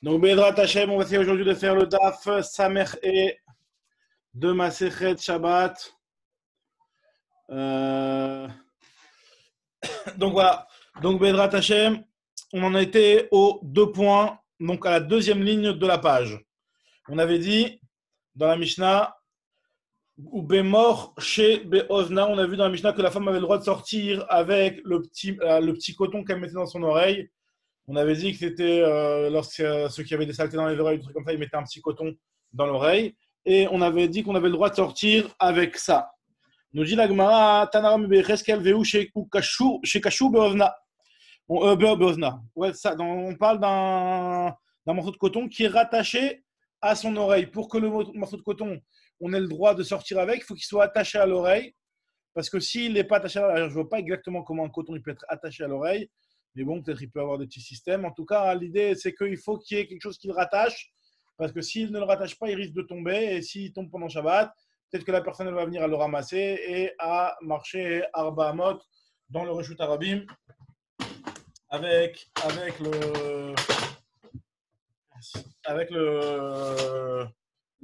Donc, Bedrat Hashem, on va essayer aujourd'hui de faire le Daf Samer et de Masechet Shabbat. Donc voilà. Donc, Bedrat Hashem, on en était aux 2 points, donc à la deuxième ligne de la page. On avait dit dans la Mishnah, ou Bemor chez Beozna, on a vu dans la Mishnah que la femme avait le droit de sortir avec le petit coton qu'elle mettait dans son oreille. On avait dit que c'était lorsque ceux qui avaient des saletés dans les oreilles, des trucs comme ça, ils mettaient un petit coton dans l'oreille. Et on avait dit qu'on avait le droit de sortir avec ça. Nous dit la Gemara, Tanaram Becheskel Veu chez Kachou Beozna. Ouais, on parle d'un morceau de coton qui est rattaché à son oreille. Pour que le morceau de coton, on ait le droit de sortir avec, il faut qu'il soit attaché à l'oreille. Parce que s'il n'est pas attaché à l'oreille, je ne vois pas exactement comment un coton il peut être attaché à l'oreille. Mais bon, peut-être il peut avoir des petits systèmes. En tout cas, l'idée, c'est qu'il faut qu'il y ait quelque chose qui le rattache. Parce que s'il ne le rattache pas, il risque de tomber. Et s'il tombe pendant Shabbat, peut-être que la personne elle va venir à le ramasser et à marcher Arba Amot dans le Reshut Arabim avec le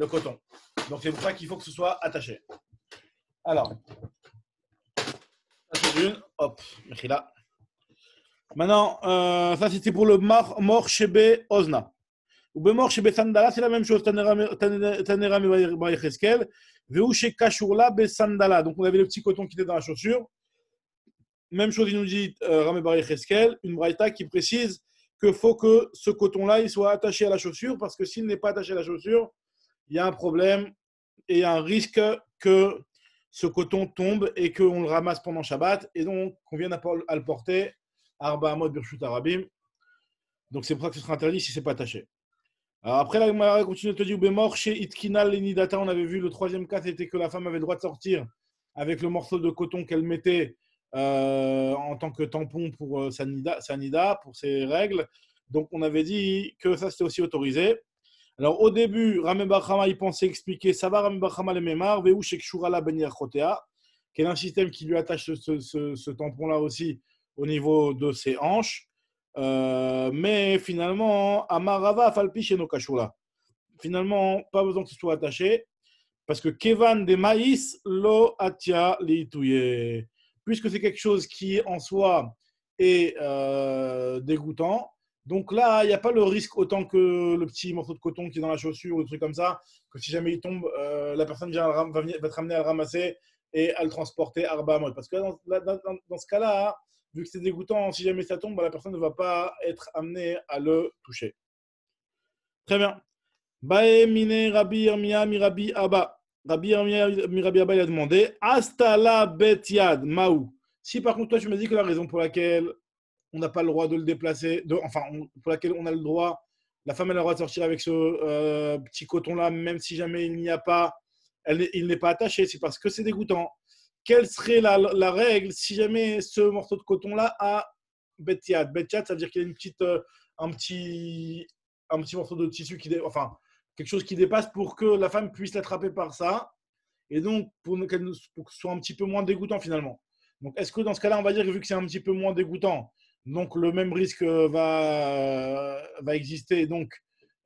coton. Donc c'est pour ça qu'il faut que ce soit attaché. Alors, ça c'est une. Hop, Mechila. Maintenant, ça c'était pour le mort shebe ozna. Ou bemor shebe sandala, c'est la même chose. Tanera me Yecheskel. Veu she kashurla be sandala. Donc on avait le petit coton qui était dans la chaussure. Même chose, il nous dit Ramé Bar Yecheskel, une braïta qui précise qu'il faut que ce coton-là il soit attaché à la chaussure parce que s'il n'est pas attaché à la chaussure, il y a un problème et il y a un risque que ce coton tombe et qu'on le ramasse pendant Shabbat et donc qu'on vienne à le porter Arba Amot Birshut Arabim. Donc c'est pour ça que ce sera interdit si ce n'est pas attaché. Alors après, la Gemara continue de te dire Bemor chez Itkinal Lenidata, on avait vu le troisième cas, c'était que la femme avait le droit de sortir avec le morceau de coton qu'elle mettait en tant que tampon pour sa nida, pour ses règles. Donc on avait dit que ça c'était aussi autorisé. Alors au début, Ramé Bachama il pensait expliquer ça va Ramé Bachama le Memar, Veu Shek Shurala Ben Yerchotea, qui est un système qui lui attache ce tampon-là aussi au niveau de ses hanches. Mais finalement, Amarava Falpi chez nos Kashura. Finalement, pas besoin que ce soit attaché, parce que Kevan de Maïs lo atia liitouye. Puisque c'est quelque chose qui en soi est dégoûtant. Donc là, il n'y a pas le risque autant que le petit morceau de coton qui est dans la chaussure ou des trucs comme ça, que si jamais il tombe, la personne va te ramener à le ramasser et à le transporter à Arba Amot. Parce que dans ce cas-là, vu que c'est dégoûtant, si jamais ça tombe, la personne ne va pas être amenée à le toucher. Très bien. Bae mine Rabbi Yirmiyah Mirabi Abba. Rabbi Yirmiyah Mirabi Abba il a demandé Astala bet yad maou. Si par contre toi tu m'as dit que la raison pour laquelle on n'a pas le droit de le déplacer, pour laquelle on a le droit, la femme elle a le droit de sortir avec ce petit coton là, même si jamais il n'y a pas, il n'est pas attaché, c'est parce que c'est dégoûtant. Quelle serait la règle si jamais ce morceau de coton là a bet yad? Bet yad, ça veut dire qu'il y a un petit morceau de tissu quelque chose qui dépasse pour que la femme puisse l'attraper par ça et donc pour que ce soit un petit peu moins dégoûtant finalement. Donc est-ce que dans ce cas-là, on va dire que vu que c'est un petit peu moins dégoûtant, donc le même risque va exister et donc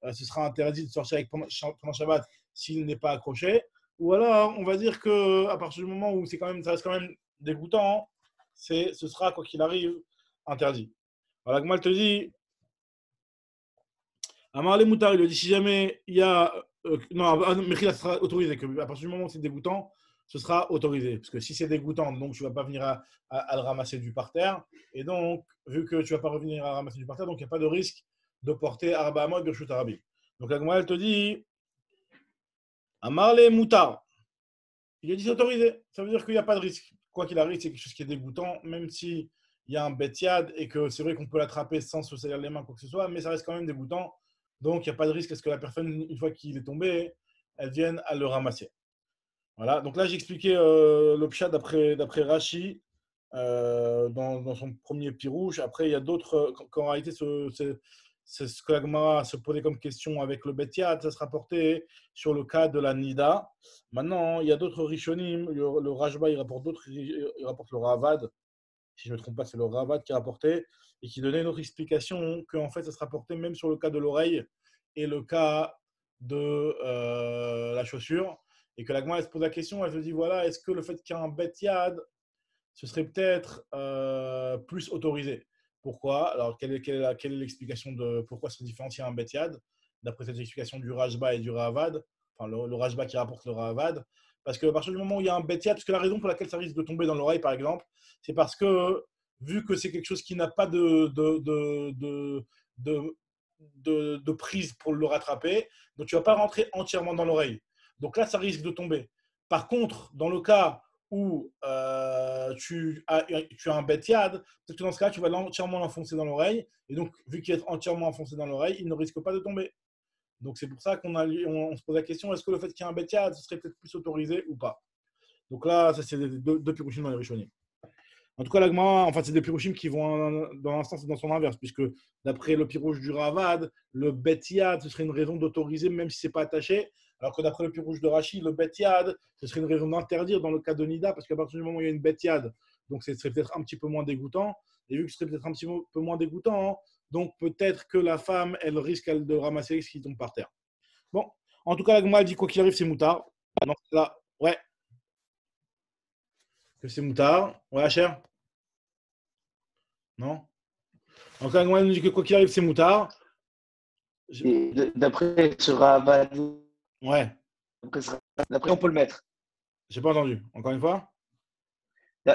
ce sera interdit de sortir avec pendant Shabbat s'il n'est pas accroché, ou alors on va dire que à partir du moment où ça reste quand même dégoûtant, ce sera quoi qu'il arrive interdit. Voilà, Gmal te dit Amar le Moutar, il lui dit si jamais il y a. Mechila sera autorisé, que à partir du moment où c'est dégoûtant, ce sera autorisé. Parce que si c'est dégoûtant, donc tu ne vas pas venir à le ramasser du parterre. Et donc, vu que tu ne vas pas revenir à ramasser du parterre, donc il n'y a pas de risque de porter Arba Amot Birshut Arabim. Donc la Gemara, elle te dit Amar le Moutar. Il a dit c'est autorisé. Ça veut dire qu'il n'y a pas de risque. Quoi qu'il arrive, c'est quelque chose qui est dégoûtant, même s'il y a un betiad et que c'est vrai qu'on peut l'attraper sans se salir les mains, quoi que ce soit, mais ça reste quand même dégoûtant. Donc, il n'y a pas de risque à ce que la personne, une fois qu'il est tombé, elle vienne à le ramasser. Voilà. Donc là, j'ai expliqué le pshat d'après Rashi dans son premier petit rouge. Après, il y a d'autres. Qu'en réalité, c'est ce que la Gemara se posait comme question avec le Betiad. Ça se rapportait sur le cas de la Nida. Maintenant, il y a d'autres Rishonim. Le Rajba, il rapporte d'autres. Il rapporte le Ravad. si je ne me trompe pas, c'est le Ravad qui a rapporté, et qui donnait une autre explication qu'en fait, ça se rapportait même sur le cas de l'oreille et le cas de la chaussure. Et que la Gemara, elle se pose la question, elle se dit, voilà, est-ce que le fait qu'il y ait un bet yad, ce serait peut-être plus autorisé? Pourquoi? Alors, quelle est l'explication de pourquoi se différencier un bet yad, d'après cette explication du Rajba et du Ravad, enfin le Rajba qui rapporte le Ravad? Parce qu'à partir du moment où il y a un bet yad, parce que la raison pour laquelle ça risque de tomber dans l'oreille, par exemple, c'est parce que, vu que c'est quelque chose qui n'a pas de, de prise pour le rattraper, donc tu ne vas pas rentrer entièrement dans l'oreille. Donc là, ça risque de tomber. Par contre, dans le cas où tu as un bet yad, peut-être que dans ce cas, tu vas entièrement l'enfoncer dans l'oreille. Et donc, vu qu'il est entièrement enfoncé dans l'oreille, il ne risque pas de tomber. Donc, c'est pour ça on se pose la question, est-ce que le fait qu'il y ait un bet yad, ce serait peut-être plus autorisé ou pas? Donc là, ça, c'est deux pirouchim dans les Rishonim. En tout cas, l'agma, enfin, c'est des pirouchim qui vont dans un sens et dans son inverse, puisque d'après le pirouche du Ravad, le bet yad, ce serait une raison d'autoriser, même si ce n'est pas attaché. Alors que d'après le pirouche de Rashi, le bet yad, ce serait une raison d'interdire dans le cas de Nida, parce qu'à partir du moment où il y a une bet yad, donc ce serait peut-être un petit peu moins dégoûtant. Et vu que ce serait peut-être un petit peu moins dégoûtant, hein, donc peut-être que la femme, elle risque de ramasser ce qui tombe par terre. Bon, en tout cas, l'agma dit quoi qu'il arrive, c'est moutard. Dans ce cas-là, ouais, que c'est moutard. Ouais, cher. Non? En tout cas, l'agma nous dit que quoi qu'il arrive, c'est moutard. Et d'après ce Ravad, Ouais, d'après on peut le mettre. j'ai pas entendu. Encore une fois?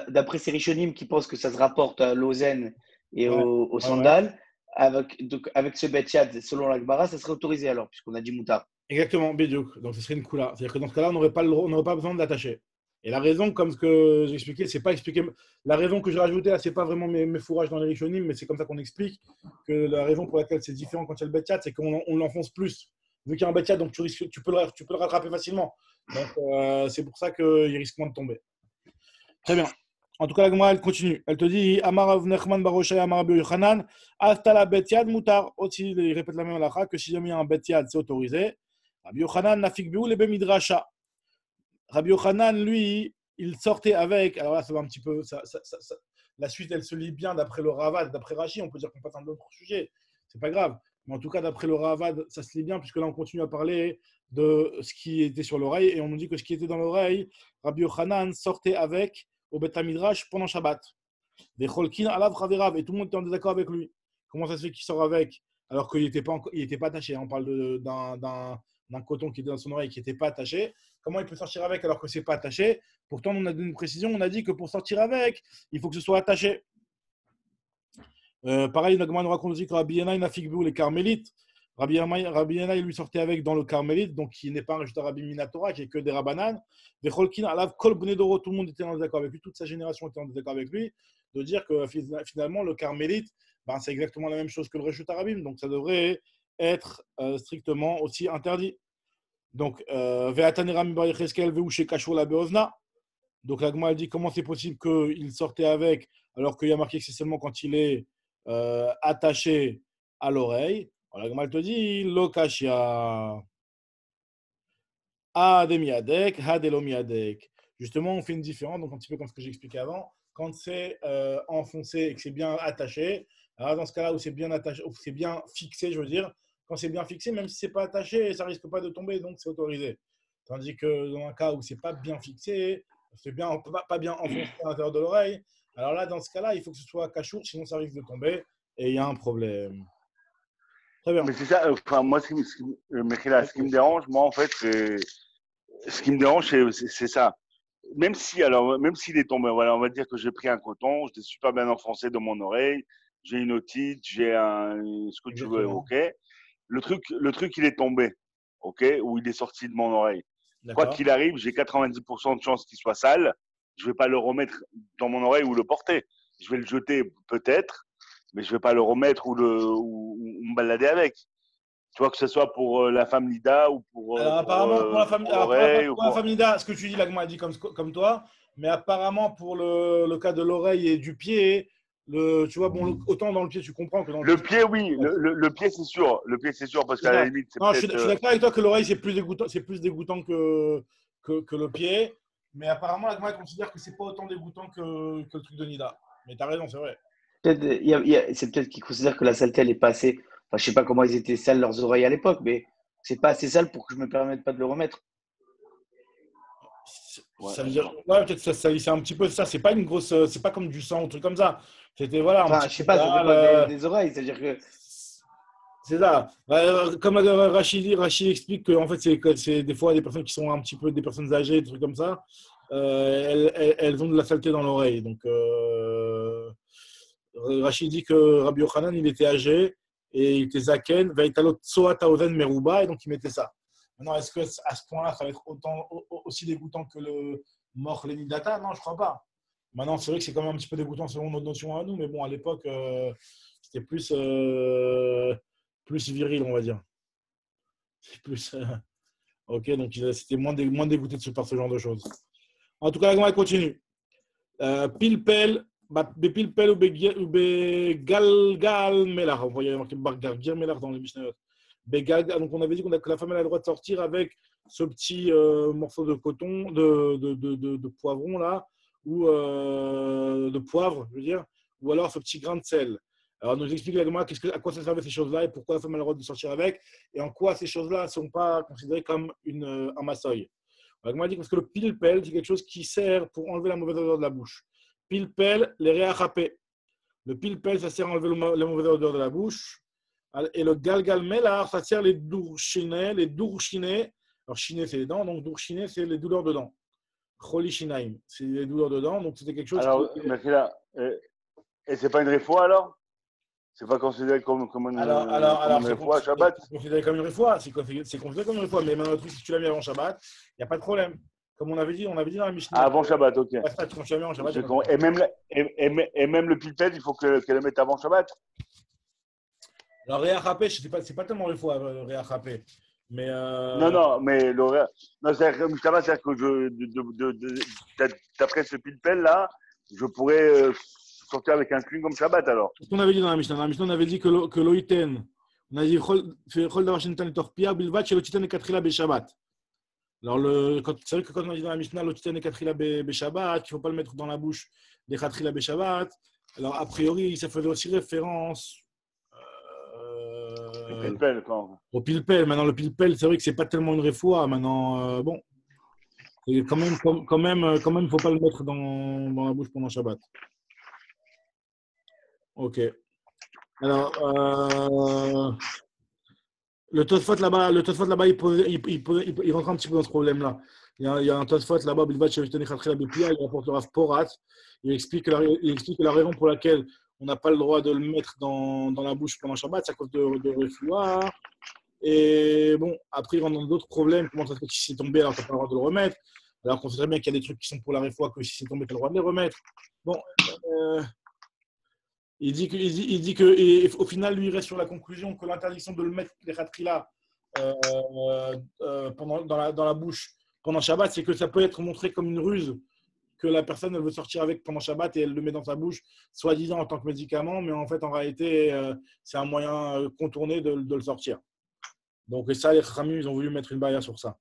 D'après ces Rishonim qui pensent que ça se rapporte à l'Ozen et Ouais, aux ouais, ouais. sandales, avec ce bet yad, selon la Gemara, ça serait autorisé alors, puisqu'on a dit moutard. Exactement, Bidiouk. Donc ce serait une coula. C'est-à-dire que dans ce cas-là, on n'aurait pas besoin de l'attacher. Et la raison, comme ce que j'ai expliqué, c'est pas expliqué. La raison que j'ai rajoutée là, c'est pas vraiment mes fourrages dans les Rishonim, mais c'est comme ça qu'on explique que la raison pour laquelle c'est différent quand il y a le Betiat, c'est qu'on l'enfonce plus. Vu qu'il y a un Betiat, donc tu peux le rattraper facilement. Donc c'est pour ça qu'il risque moins de tomber. Très bien. En tout cas, la Gemara, elle continue. Elle te dit Amar Rav Nachman bar Oshaya, Amar Rabbi Yochanan, Hasta la betiad mutar. Aussi, il répète la même halakha que si jamais il y a un betiad, c'est autorisé. Rabbi Yochanan nafik biou le bemidrasha. Rabbi Yochanan, lui, il sortait avec. Alors là, ça va un petit peu. La suite, elle se lit bien d'après le Ravad, d'après Rashi. On peut dire qu'on passe à un autre sujet. C'est pas grave. Mais en tout cas, d'après le Ravad, ça se lit bien, puisque là, on continue à parler de ce qui était sur l'oreille. Et on nous dit que ce qui était dans l'oreille, Rabbi Yochanan sortait avec au Beth Midrash pendant Shabbat. Des Cholkin alav Chaverav. Et tout le monde était en désaccord avec lui. Comment ça se fait qu'il sort avec alors qu'il n'était pas attaché? On parle d'un coton qui était dans son oreille qui n'était pas attaché. Comment il peut sortir avec alors que ce n'est pas attaché? Pourtant, on a donné une précision. On a dit que pour sortir avec, il faut que ce soit attaché. Pareil, Nagman nous raconte aussi que Rabbi Yannai n'a figbu les carmélites. Rabbi Yannai lui sortait avec dans le carmélite, donc qui n'est pas juste un Rabbi Minatora, qui est que des Rabbanan. Des Cholkin alav kol bnedoro, tout le monde était en désaccord avec lui, toute sa génération était en désaccord avec lui, de dire que finalement le carmélite, ben, c'est exactement la même chose que le Reshut Arabim, donc ça devrait être strictement aussi interdit. Donc, Ve'atanerami bar Yecheskel ve'ushe kashur la beozna. Donc la Gemara dit comment c'est possible qu'il sortait avec alors qu'il y a marqué que c'est seulement quand il est attaché à l'oreille. Alors la Gemara te dit lokashia ademiadek hadelomiadek. Justement, on fait une différence, donc un petit peu comme ce que j'ai expliqué avant. Quand c'est enfoncé et que c'est bien attaché, alors dans ce cas-là où c'est bien attaché, où c'est bien fixé, je veux dire, quand c'est bien fixé, même si c'est pas attaché, ça risque pas de tomber, donc c'est autorisé. Tandis que dans un cas où c'est pas bien fixé, c'est bien, pas bien enfoncé à l'intérieur de l'oreille, alors là, dans ce cas-là, il faut que ce soit cachour, sinon ça risque de tomber et il y a un problème. Très bien. Mais c'est ça, enfin, moi, ce qui me dérange, moi, en fait, ce qui me dérange, c'est ça. Même s'il est tombé, voilà, on va dire que j'ai pris un coton, je l'ai super bien enfoncé dans mon oreille, j'ai une otite, ce que tu veux, Exactement. ok. Le truc, il est tombé, ok, ou il est sorti de mon oreille. Quoi D'accord. qu'il arrive, j'ai 90% de chances qu'il soit sale. Je vais pas le remettre dans mon oreille ou le porter. Je vais le jeter peut-être, mais je vais pas le remettre ou me balader avec. Tu vois, que ce soit pour la femme Nida ou Alors, apparemment, pour l'oreille. pour la famille Nida, ce que tu dis, l'agma a dit comme toi, mais apparemment, pour le cas de l'oreille et du pied, tu vois, bon, autant dans le pied, tu comprends que dans le Le pied. pied, oui. Le pied, c'est sûr. Le pied, c'est sûr, parce C'est qu'à la ça. limite, c'est Non, je suis peut-être. d'accord avec toi que l'oreille, c'est plus dégoûtant que le pied, mais apparemment, l'agma considère que c'est pas autant dégoûtant que le truc de Nida. Mais t'as raison, c'est vrai. C'est peut-être qu'ils considèrent que la saleté, elle est pas assez. Enfin, je sais pas comment ils étaient sales leurs oreilles à l'époque, mais c'est pas assez sale pour que je me permette pas de le remettre. Ouais, Ça veut dire, ouais, peut-être c'est un petit peu ça. C'est pas une grosse, c'est pas comme du sang ou un truc comme ça. C'était voilà, un Enfin, petit je peu sais pas, ça sale, dépend des oreilles. C'est-à-dire que. c'est ça. Comme Rachid explique que en fait, c'est des fois des personnes qui sont un petit peu des personnes âgées, des trucs comme ça. Elles ont de la saleté dans l'oreille. Donc, Rachid dit que Rabbi Yochanan, il était âgé et il était zaken, ve'italot tsoat haozen meruba, et donc il mettait ça. Maintenant, est-ce que à ce point-là, ça va être aussi dégoûtant que le mort Lenidata? Non, je crois pas. Maintenant, c'est vrai que c'est quand même un petit peu dégoûtant selon notre notion à nous, mais bon, à l'époque, c'était plus viril, on va dire. C'est plus. Ok, donc c'était moins dégoûté par ce genre de choses. En tout cas, la Gemara continue. Pilpel, Pilpel ou Begalgal Melach. On voyait marqué Bargar Melach dans les Mishnayot. Donc on avait dit que la femme elle a le droit de sortir avec ce petit morceau de coton, de poivron là, ou de poivre, je veux dire, ou alors ce petit grain de sel. Alors, on nous explique la Gemara à quoi ça servait ces choses-là et pourquoi la femme a le droit de sortir avec et en quoi ces choses-là ne sont pas considérées comme un massoï. La Gemara dit parce que le pilpel, c'est quelque chose qui sert pour enlever la mauvaise odeur de la bouche. Pilpel, les réachapés. Le pilpel, ça sert à enlever la mauvaise odeur de la bouche. Et le galgal melar, ça sert les dourchinés. Les dourchinés, alors chiné, c'est les dents, donc dourchiné, c'est les douleurs de dents. Choli shinaim, c'est les douleurs de dents, donc c'était quelque chose alors, qui. mais et c'est pas une réfoua alors? C'est pas considéré comme une réfoua à Shabbat? C'est considéré comme une réfoua. C'est considéré comme une réfoua. Mais maintenant, le truc, si tu l'as mis avant Shabbat, il n'y a pas de problème. Comme on avait dit dans la Mishnah. Ah, avant Shabbat, ok. Quand tu l'as mis avant Shabbat, Et même le pilpel, il faut qu'elle le mette avant Shabbat? alors, Réachapé, c'est pas tellement réfoua, Réachapé. Mais. Non, mais l'horaire. Non, c'est-à-dire que d'après ce pilpel là, je pourrais sortir avec un clean comme Shabbat alors. Ce qu'on avait dit dans la Mishnah. Dans la Mishnah, on avait dit que l'oïten, on a dit Chol davar shenitan torpia bilvat shelo titan ekatrila beshabbat. Alors, c'est vrai que quand on a dit dans la Mishnah l'oïten ekatrila beshabbat, qu'il ne faut pas le mettre dans la bouche des katrila beshabbat. Alors, a priori, ça faisait aussi référence Le pilpel, quand. au pilpel. Maintenant, le pilpel, c'est vrai que c'est pas tellement une réfoua. Maintenant, bon, et quand même, il faut pas le mettre dans la bouche pendant Shabbat. Ok. Alors, le Tosfot là-bas, il rentre un petit peu dans ce problème-là. Il y a un Tosfot là-bas, il rapporte le Rav Porat. Il explique que la raison pour laquelle on n'a pas le droit de le mettre dans la bouche pendant Shabbat, c'est à cause de Refoua. Et bon, après, il rentre dans d'autres problèmes. Comment ça se fait que si c'est tombé, alors tu n'as pas le droit de le remettre? Alors qu'on sait très bien qu'il y a des trucs qui sont pour la Refoua, que si c'est tombé, tu as le droit de les remettre. Bon. Il dit que et au final, lui, il reste sur la conclusion que l'interdiction de le mettre, les khatrila, dans la bouche pendant Shabbat, c'est que ça peut être montré comme une ruse que la personne elle veut sortir avec pendant Shabbat et elle le met dans sa bouche, soi-disant en tant que médicament, mais en fait, en réalité, c'est un moyen contourné de le sortir. Donc, et ça, les Khamim, ils ont voulu mettre une barrière sur ça.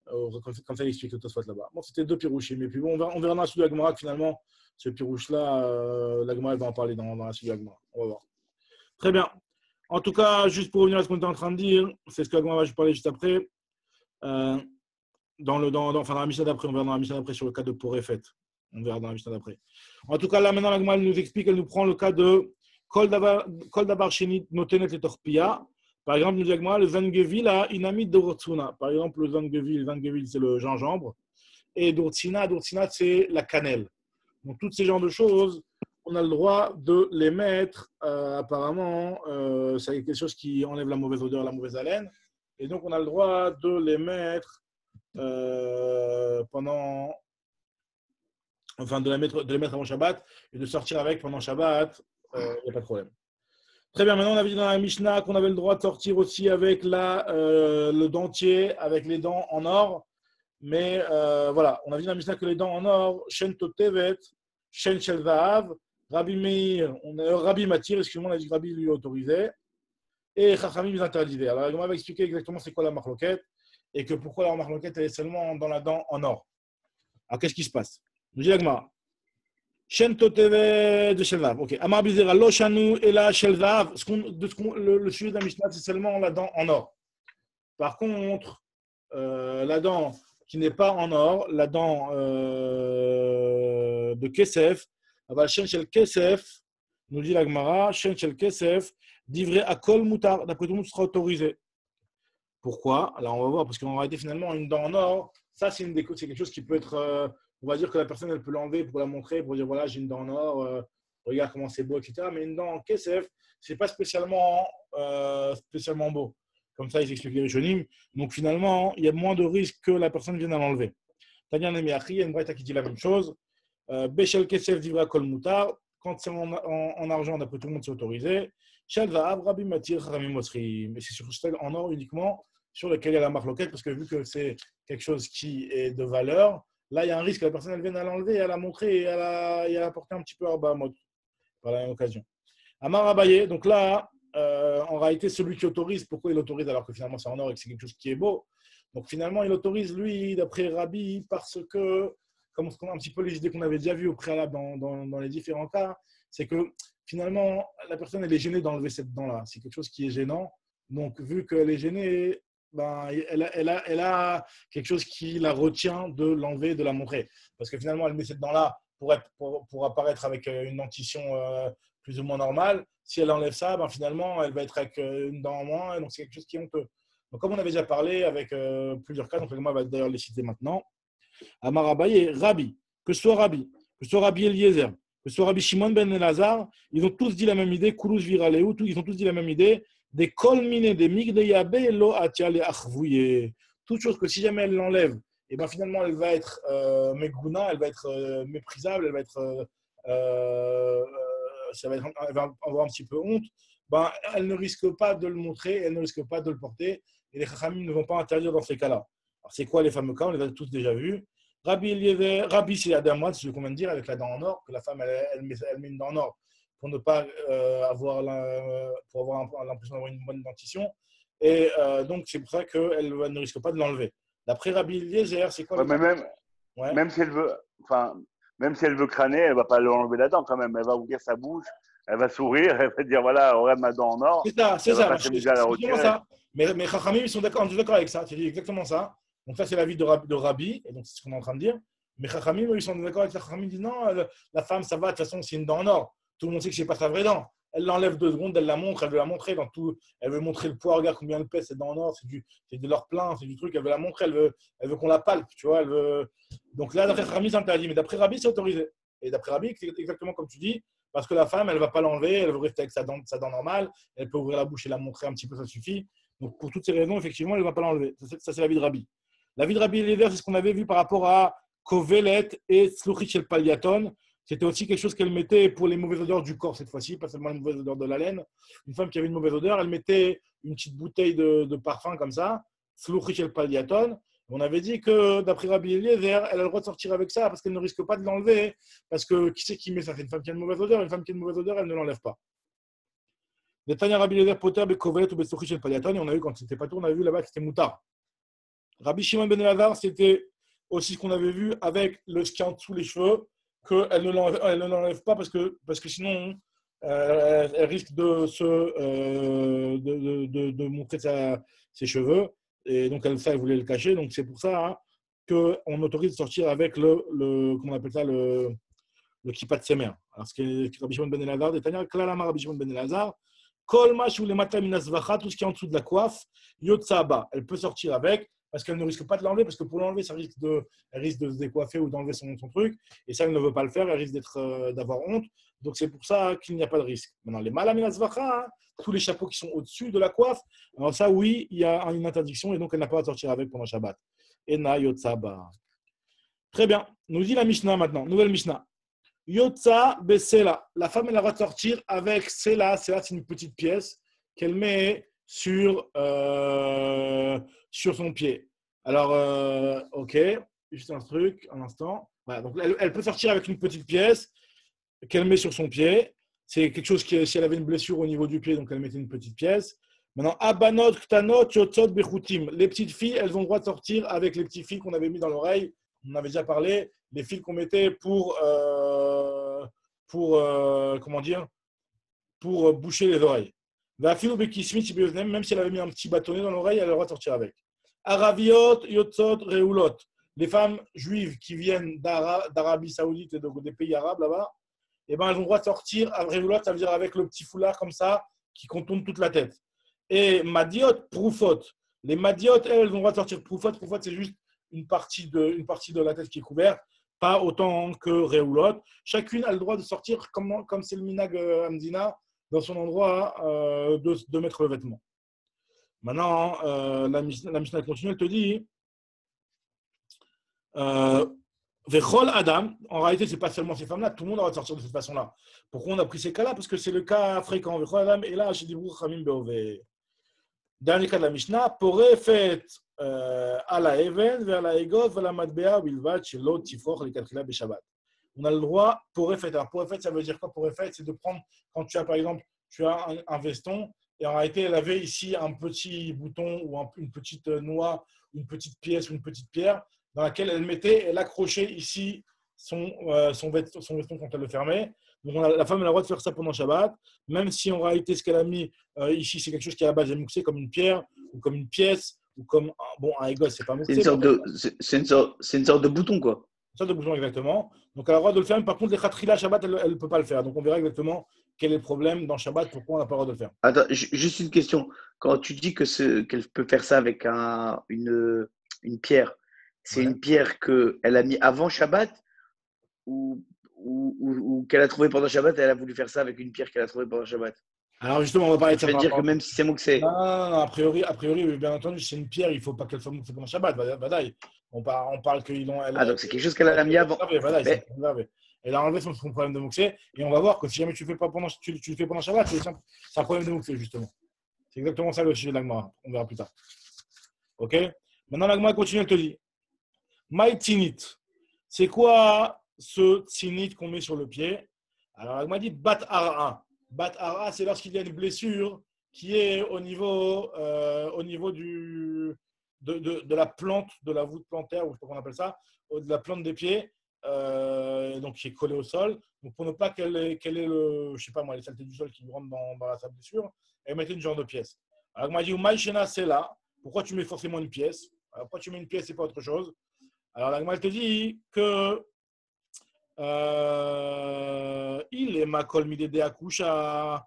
Comme ça, il explique le Tosfot là-bas. Bon, c'était deux pirouchis, mais puis bon, on verra dans la suite de la Gemara que finalement, ce pirouche-là, la Gemara va en parler dans la suite de la Gemara. On va voir. Très bien. En tout cas, juste pour revenir à ce qu'on était en train de dire, c'est ce que la Gemara va parler juste après. Dans la Mishnah d'après, on verra dans la Mishnah d'après sur le cas de Porefet. On verra dans la Mishnah d'après. En tout cas, là maintenant, la Gemara nous explique, elle nous prend le cas de Kol Dabar Shenit Notenet et Torpia. Par exemple, nous dit le Zangevil a Inamid Dortsuna. Par exemple, le Zangevil, c'est le gingembre. Et Dortsina, c'est la cannelle. Donc, tous ces genres de choses, on a le droit de les mettre. Apparemment, c'est quelque chose qui enlève la mauvaise odeur, la mauvaise haleine. Et donc, on a le droit de les mettre de les mettre avant Shabbat et de sortir avec pendant Shabbat. Il n'y a pas de problème. Très bien, maintenant on avait dit dans la Mishnah qu'on avait le droit de sortir aussi avec le dentier, avec les dents en or. Mais voilà, on a vu dans la Mishnah que les dents en or, Shen Totevet, Shen Shel Zahav, Rabbi Meir, Rabbi Matir, excusez-moi, on a dit que Rabbi lui autorisait, et Chachamim les interdisait. Alors on va expliquer exactement c'est quoi la marloquette, et que pourquoi la marloquette elle est seulement dans la dent en or. Alors qu'est-ce qui se passe? Nous dit la Gemara. Shen Toteve de Shelvav. Ok. Amar Bizera, Lo Shanu et la Shelvav. Le sujet de la Mishnah, c'est seulement la dent en or. Par contre, la dent qui n'est pas en or, la dent de Kesef, Shen Shel Kesef, nous dit la Gemara, Shen Shel Kesef, d'ivré à Kol Moutar, d'après tout le monde sera autorisé. Pourquoi? Alors on va voir, parce qu'en réalité, finalement, une dent en or, ça c'est quelque chose qui peut être, on va dire que la personne elle peut l'enlever pour la montrer, pour dire voilà, j'ai une dent en or, regarde comment c'est beau, etc. Mais une dent en Kesef, c'est pas spécialement beau. Comme ça, ils expliquent les Rishonim. Donc finalement, il y a moins de risques que la personne vienne à l'enlever. Tanya Nemiachi, il y a une braïta qui dit la même chose. Beshel Kesef divra kol mutar. Quand c'est en argent, d'après tout le monde, c'est autorisé. Shel Zahav Rabbi Matir Charamim Mosri. Mais c'est sur celle en or uniquement sur lequel il y a la marloquette, parce que vu que c'est quelque chose qui est de valeur, là, il y a un risque que la personne elle vienne à l'enlever, à la montrer et à la porter un petit peu à bas mode par la même occasion. Amar Abaye, donc là, en réalité, celui qui autorise, pourquoi il autorise alors que finalement c'est en or et que c'est quelque chose qui est beau? Donc finalement, il autorise, lui, d'après Rabbi, parce que, comme un petit peu les idées qu'on avait déjà vues au préalable dans les différents cas, c'est que finalement, la personne, elle est gênée d'enlever cette dent-là. C'est quelque chose qui est gênant. Donc, vu qu'elle est gênée, ben, elle a quelque chose qui la retient de l'enlever, de la montrer. Parce que finalement, elle met cette dent-là pour apparaître avec une dentition plus ou moins normale. Si elle enlève ça, ben, finalement, elle va être avec une dent en moins. Et donc, c'est quelque chose qui est honteux. Donc, comme on avait déjà parlé avec plusieurs cas, donc le va d'ailleurs les citer maintenant. Amar Abaye et Rabbi, que ce soit Rabbi Eliezer, que ce soit Rabbi Shimon ben Elazar, ils ont tous dit la même idée, Koulouj Viraleu, ils ont tous dit la même idée, des kolmine, des migdeyabe, lo atiale achvouye. Toute chose que si jamais elle l'enlève, et ben finalement elle va être megouna, elle va être méprisable, elle va être, elle va avoir un petit peu honte. Ben, elle ne risque pas de le montrer, elle ne risque pas de le porter, et les chachamim ne vont pas interdire dans ces cas-là. Alors, c'est quoi les fameux cas? On les a tous déjà vus. Rabbi, c'est Adam, c'est ce qu'on vient de dire, avec la dent en or, que la femme, elle met une dent en or pour ne pas avoir l'impression d'avoir une bonne dentition. Et donc, c'est pour ça qu'elle ne risque pas de l'enlever. D'après Rabbi Eliezer, c'est quoi mais même si elle veut, même si elle veut crâner, elle ne va pas l'enlever la dent quand même. Elle va ouvrir sa bouche, elle va sourire, elle va dire voilà, regarde ma dent en or. C'est ça. C'est ça. Mais Chachamim, ils sont d'accord avec ça. C'est exactement ça. Donc ça, c'est l'avis de Rabbi, et donc c'est ce qu'on est en train de dire. Mais Chachamim, ils sont d'accord avec ça. Chachamim disent non, la femme, ça va, de toute façon, c'est une dent en or. Tout le monde sait que ce n'est pas sa vraie dent. Elle l'enlève 2 secondes, elle la montre, elle veut la montrer dans tout. Elle veut montrer le poids, regarde combien elle pèse, cette dent en or, c'est de l'or plein, c'est du truc, elle veut la montrer, elle veut qu'on la palpe, tu vois. Donc là, d'après Chachamim, c'est interdit, mais d'après Rabbi, c'est autorisé. Et d'après Rabbi, c'est exactement comme tu dis, parce que la femme, elle ne va pas l'enlever, elle veut rester avec sa dent normale, elle peut ouvrir la bouche et la montrer un petit peu, ça suffit. Donc pour toutes ces raisons, effectivement, elle ne va pas l'enlever. Ça, c'est l'avis de Rabbi. L'avis de Rabbi Eliezer, c'est ce qu'on avait vu par rapport à Kovelet et Sluchit Shel Paliaton. C'était aussi quelque chose qu'elle mettait pour les mauvaises odeurs du corps cette fois-ci, pas seulement les mauvaises odeurs de la laine. Une femme qui avait une mauvaise odeur, elle mettait une petite bouteille de parfum comme ça, Sluchit Shel Paliaton. On avait dit que d'après Rabbi Eliezer, elle a le droit de sortir avec ça parce qu'elle ne risque pas de l'enlever. Parce que qui c'est qui met ça? C'est une femme qui a une mauvaise odeur. Une femme qui a une mauvaise odeur, elle ne l'enlève pas. Netanya Rabbi Eliezer Poter Bekovelet ou Besluchit Shel Paliaton. Et on a vu quand c'était pas tout, on a vu là-bas que c'était moutard. Rabbi Shimon ben Elazar, c'était aussi ce qu'on avait vu avec le ski en dessous les cheveux, qu'elle ne l'enlève pas parce que sinon elle risque de montrer ses cheveux. Et donc elle voulait le cacher. Donc c'est pour ça qu'on autorise de sortir avec comment on appelle ça, le kippat semer. Alors ce qui est Rabbi Shimon ben Elazar, Netanya Klalama Rabbi Shimon ben Elazar, Kolma shu le matam minasvacha, tout ce qui est en dessous de la coiffe, yotzaba, elle peut sortir avec. Parce qu'elle ne risque pas de l'enlever, parce que pour l'enlever, elle risque de se décoiffer ou d'enlever son truc, et ça, elle ne veut pas le faire, elle risque d'avoir honte, donc c'est pour ça qu'il n'y a pas de risque. Maintenant, les malaminasvacha, tous les chapeaux qui sont au-dessus de la coiffe, alors ça, oui, il y a une interdiction, et donc elle n'a pas à sortir avec pendant Shabbat. Ena yotzaba. Très bien, nous dit la Mishnah maintenant, nouvelle Mishnah. Yotza besela, la femme, elle a le droit de sortir avec sela, c'est une petite pièce qu'elle met sur son pied. Alors, ok, juste un instant. Voilà, donc elle peut sortir avec une petite pièce qu'elle met sur son pied. C'est quelque chose qui, si elle avait une blessure au niveau du pied, donc elle mettait une petite pièce. Maintenant, abanot, ktanot, yotzot, bechutim. Les petites filles, elles ont le droit de sortir avec les petits fils qu'on avait mis dans l'oreille. On avait déjà parlé, les fils qu'on mettait pour pour comment dire, pour boucher les oreilles. Même si elle avait mis un petit bâtonnet dans l'oreille, elle a le droit de sortir avec. Araviot, Yotzot, Reulot. Les femmes juives qui viennent d'Arabie Saoudite et des pays arabes là-bas, eh ben, elles ont le droit de sortir à Reulot, ça veut dire avec le petit foulard comme ça qui contourne toute la tête. Et Madiot, Proufot. Les Madiot, elles ont le droit de sortir Proufot. Proufot, c'est juste une partie de la tête qui est couverte, pas autant que Reulot. Chacune a le droit de sortir comme c'est le Minag Amdina, dans son endroit de mettre le vêtement. Maintenant, la Mishnah continue, elle te dit Vechol Adam, en réalité, ce n'est pas seulement ces femmes-là, tout le monde va sortir de cette façon-là. Pourquoi on a pris ces cas-là? Parce que c'est le cas fréquent. Vechol Adam, et là, j'ai dit Khamim Beove. Dernier cas de la Mishnah, Porefet à la Even, vers la Egot, vers la Matbea, Wilvat, chez l'autre Tifroch, les Katrila, Beshabbat. On a le droit, Porefet. Alors, Porefet, ça veut dire quoi? Porefet, c'est de prendre, quand tu as par exemple, un veston, et en réalité, elle avait ici un petit bouton ou une petite noix, une petite pièce ou une petite pierre dans laquelle elle accrochait ici son veston quand elle le fermait. Donc, la femme a le droit de faire ça pendant Shabbat, même si en réalité, ce qu'elle a mis ici, c'est quelque chose qui à la base est mouxé comme une pierre ou comme une pièce ou comme un égos, c'est pas mouxé. C'est une sorte de bouton, quoi. Une sorte de bouton, exactement. Donc, elle a le droit de le faire, mais par contre, les khatrila Shabbat, elle ne peut pas le faire. Donc, on verra exactement quel est le problème dans Shabbat, pourquoi on n'a pas le droit de le faire. Attends, juste une question. Quand tu dis qu'elle peut faire ça avec une pierre, c'est une pierre qu'elle a mis avant Shabbat ou qu'elle a trouvée pendant Shabbat et elle a voulu faire ça avec une pierre qu'elle a trouvée pendant Shabbat? Alors justement, on va parler de ça. Je veux dire que même si c'est mouxé. Non, a priori, bien entendu, c'est une pierre, il ne faut pas qu'elle soit mouxée pendant Shabbat. On parle qu'ils ont. Donc c'est quelque chose qu'elle a mis avant. Elle a enlevé son problème de mouxé et on va voir que si jamais tu le fais pendant Shabbat, c'est un problème de mouxé, justement. C'est exactement ça le sujet de l'Agmara. On verra plus tard. Ok? Maintenant, l'Agmara continue, elle te dit Maï Tzinit. C'est quoi ce Tzinit qu'on met sur le pied? Alors, l'Agmara dit Bat Ara. Bat Ara, c'est lorsqu'il y a une blessure qui est au niveau de la plante, de la voûte plantaire, ou je sais pas comment on appelle ça, de la plante des pieds, donc qui est collée au sol. Donc pour ne pas qu'elle ait les saletés du sol qui rentrent dans sa blessure, elle mettait une genre de pièce. Alors, elle m'a dit, Maïchena, c'est là. Pourquoi tu mets forcément une pièce? Alors, pourquoi tu mets une pièce et pas autre chose? Alors, la Gemara te dit que il est ma kol midede akusha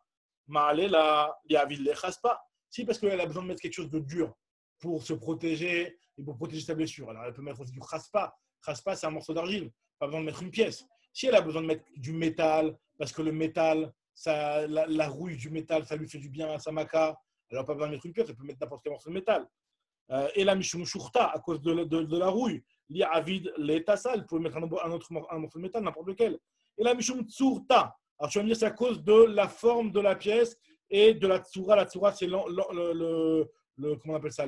ma'alela li'avid lechaspa. Si, parce qu'elle a besoin de mettre quelque chose de dur pour se protéger et pour protéger sa blessure. Alors, elle peut mettre aussi du chaspa. Chaspa, c'est un morceau d'argile. Pas besoin de mettre une pièce. Si elle a besoin de mettre du métal, parce que le métal, la rouille du métal, ça lui fait du bien à sa maca, elle n'a pas besoin de mettre une pièce, elle peut mettre n'importe quel morceau de métal. Et la mishum shurta, à cause de la rouille. Li'avid l'étassa, elle peut mettre un morceau de métal, n'importe lequel. Et la mishum tsurta, alors tu vas me dire, c'est à cause de la forme de la pièce et de la tsura. La tsura, c'est comment on appelle ça,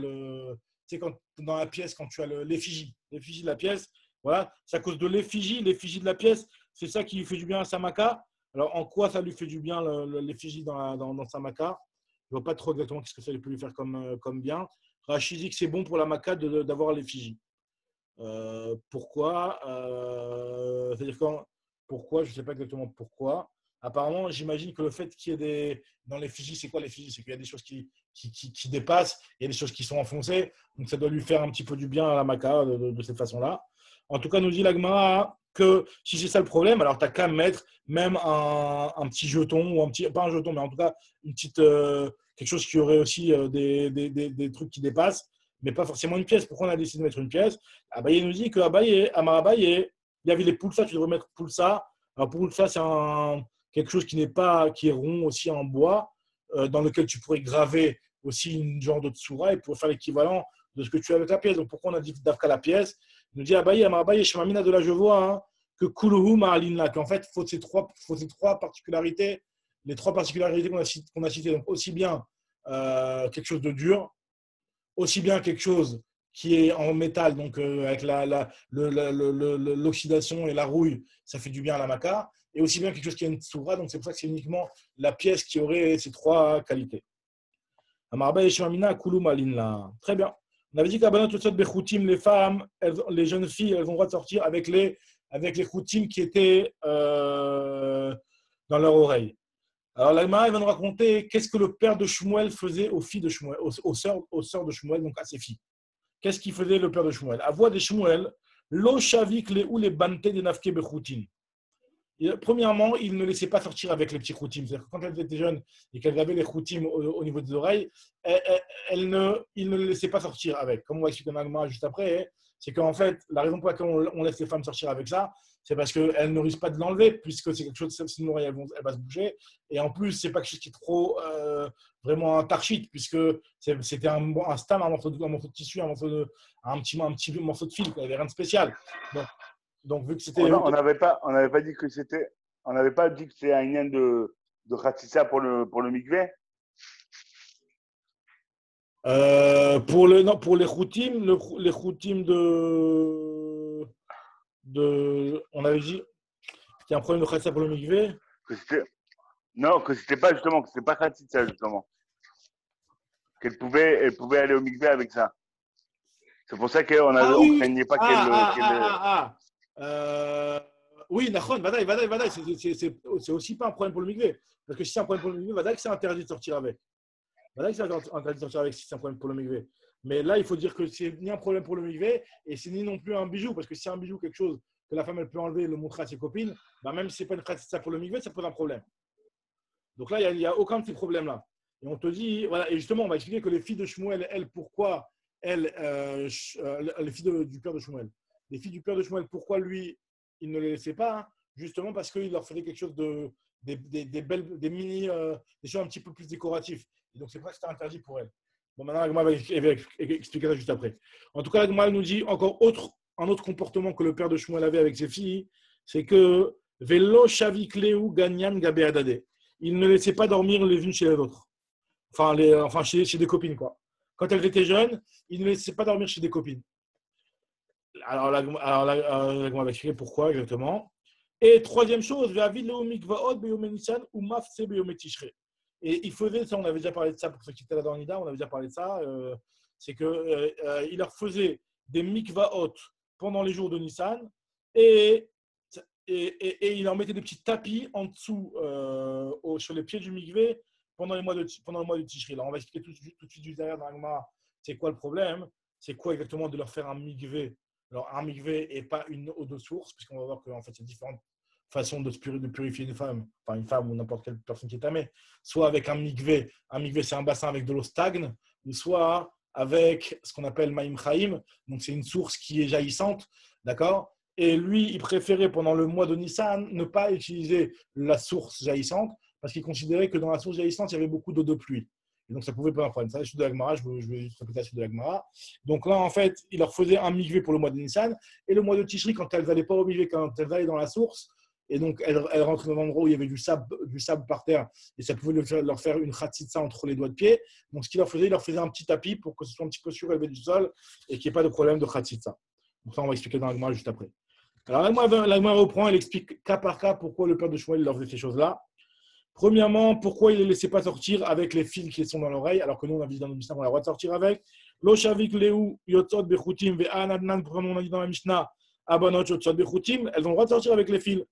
c'est quand dans la pièce, quand tu as l'effigie de la pièce, voilà, c'est à cause de l'effigie de la pièce, c'est ça qui lui fait du bien à sa maca. Alors, en quoi ça lui fait du bien, l'effigie dans sa maca? Je ne vois pas trop exactement ce que ça peut lui faire comme bien. Rachid dit que c'est bon pour la maca d'avoir l'effigie. Pourquoi c'est-à-dire pourquoi, je ne sais pas exactement pourquoi. Apparemment, j'imagine que le fait qu'il y ait dans l'effigie, c'est quoi l'effigie? C'est qu'il y a des choses qui dépassent, il y a des choses qui sont enfoncées, donc ça doit lui faire un petit peu du bien à la maca de cette façon-là. En tout cas, nous dit la Gemara que si c'est ça le problème, alors tu n'as qu'à mettre même un petit jeton, ou pas un jeton, mais en tout cas quelque chose qui aurait aussi des trucs qui dépassent, mais pas forcément une pièce. Pourquoi on a décidé de mettre une pièce? Abaye nous dit que Amar Abaye, il y avait les pulsa, tu devrais mettre pulsa. Alors pulsa, c'est quelque chose qui est rond aussi en bois, dans lequel tu pourrais graver aussi une genre de tsura et pour faire l'équivalent de ce que tu as avec la pièce. Donc pourquoi on a dit d'Afka la pièce? Il nous dit Abaye, Amar Abaye, Shemamina, de là je vois que Kuluhu Ma'alinla, qu'en fait, il faut ces trois particularités, les trois particularités qu'on a citées. Donc aussi bien quelque chose de dur, aussi bien quelque chose qui est en métal, donc avec l'oxydation et la rouille, ça fait du bien à la maca, et aussi bien quelque chose qui a une tsura, donc c'est pour ça que c'est uniquement la pièce qui aurait ces trois qualités. Amarba et Shemamina, Kulu Malinla. Très bien. On avait dit qu'à Banot Bechoutim, les femmes, les jeunes filles, elles ont le droit de sortir avec les avec les routines qui étaient dans leur oreille. Alors l'Agmara, il va nous raconter qu'est-ce que le père de Shmuel faisait aux filles de Shmuel, aux sœurs de Shmuel, donc à ses filles. Qu'est-ce qu'il faisait le père de Shmuel? À voix de Shmuel, lo shavik le ou les bante de nafke bechoutin. Premièrement, il ne laissait pas sortir avec les petits routim. C'est-à-dire que quand elles étaient jeunes et qu'elles avaient les routim au niveau des oreilles, il ne les laissait pas sortir avec. Comme on va expliquer dans l'Agmara juste après, c'est qu'en fait, la raison pour laquelle on laisse les femmes sortir avec ça, c'est parce qu'elles ne risquent pas de l'enlever, puisque c'est quelque chose, sinon l'oreille elle va se bouger. Et en plus, c'est pas quelque chose qui est trop vraiment un tarchit, puisque c'était un stam, un morceau de tissu, un petit morceau de fil, il n'y avait rien de spécial. Donc vu que c'était. On n'avait pas dit que c'était. On n'avait pas dit que c'était un lien de Khatissa pour le mikvé. Pour les routim, les routim on avait dit qu'il y a un problème de Khatissa pour le mikvé. Non, que c'était pas justement, que c'était pas Khatissa justement. Qu'elle pouvait aller au mikvé avec ça. C'est pour ça qu'on ne craignait pas qu'elle. Oui, Nachon, Vadaï, c'est aussi pas un problème pour le mikvé. Parce que si c'est un problème pour le mikvé, Vadaï, c'est interdit de sortir avec. Vadaï, c'est interdit de sortir avec si c'est un problème pour le mikvé. Mais là, il faut dire que c'est ni un problème pour le mikvé et c'est ni non plus un bijou. Parce que si c'est un bijou, quelque chose que la femme elle peut enlever et le montrer à ses copines, bah même si ce n'est pas une pratique pour le mikvé, ça pose un problème. Donc là, il n'y a aucun de ces problèmes-là. Et on te dit, voilà, et justement, on va expliquer que les filles de Shmuel, pourquoi les filles du père de Shmuel, les filles du père de Shmuel, pourquoi lui, il ne les laissait pas? Justement parce qu'il leur faisait quelque chose des mini, des choses un petit peu plus décoratives. Et donc, c'est pour ça que c'était interdit pour elle. Bon, maintenant, Agma va expliquer ça juste après. En tout cas, Agma nous dit encore un autre comportement que le père de Shmuel avait avec ses filles, c'est que Velo Shavik Leu Ganyan Gabe Adade. Il ne laissait pas dormir les unes chez les autres. Enfin chez des copines, quoi. Quand elles étaient jeunes, il ne laissait pas dormir chez des copines. Alors là, on va expliquer pourquoi exactement. Et troisième chose, et il faisait ça, on avait déjà parlé de ça pour ceux qui étaient là dans Nida, on avait déjà parlé de ça, c'est qu'il leur faisait des mikvaot pendant les jours de Nissan et il leur mettait des petits tapis en dessous sur les pieds du mikvé pendant le mois de Tishri. Alors on va expliquer tout de suite juste derrière dans l'Agma, c'est quoi le problème, c'est quoi exactement de leur faire un mikvé. Alors, un mikvé et pas une eau de source, puisqu'on va voir qu'en fait, il y a différentes façons de purifier une femme, enfin une femme ou n'importe quelle personne qui est tamée, soit avec un mikvé. Un mikvé, c'est un bassin avec de l'eau stagne, ou soit avec ce qu'on appelle Maïm Chaim, donc c'est une source qui est jaillissante, d'accord? Et lui, il préférait pendant le mois de Nissan ne pas utiliser la source jaillissante, parce qu'il considérait que dans la source jaillissante, il y avait beaucoup d'eau de pluie. Et donc, ça pouvait poser un problème. Ça, c'est de l'Agmara, je vais juste répéter la suite de l'Agmara. Donc là, en fait, il leur faisait un mikvé pour le mois de Nissan. Et le mois de Tishri, quand elles n'allaient pas au mikvé, quand elles allaient dans la source, et donc elles rentraient dans un endroit où il y avait du sable par terre, et ça pouvait leur faire une khatsitsa entre les doigts de pied. Donc, ce qu'il leur faisait, il leur faisait un petit tapis pour que ce soit un petit peu surélevé du sol et qu'il n'y ait pas de problème de khatsitsa. Donc, ça, on va expliquer dans l'Agmara juste après. Alors, l'Agmara reprend, elle explique cas par cas pourquoi le père de Shmuel leur faisait ces choses-là. Premièrement, pourquoi il ne les laissait pas sortir avec les fils qui sont dans l'oreille, alors que nous, on a vu dans le Mishnah, on a le droit de sortir avec. Lo shavik leu yotzot bechutim ve'anadnan, comme on a dit dans la Mishnah, abanot yotzot bechutim, elles ont le droit de sortir avec les fils.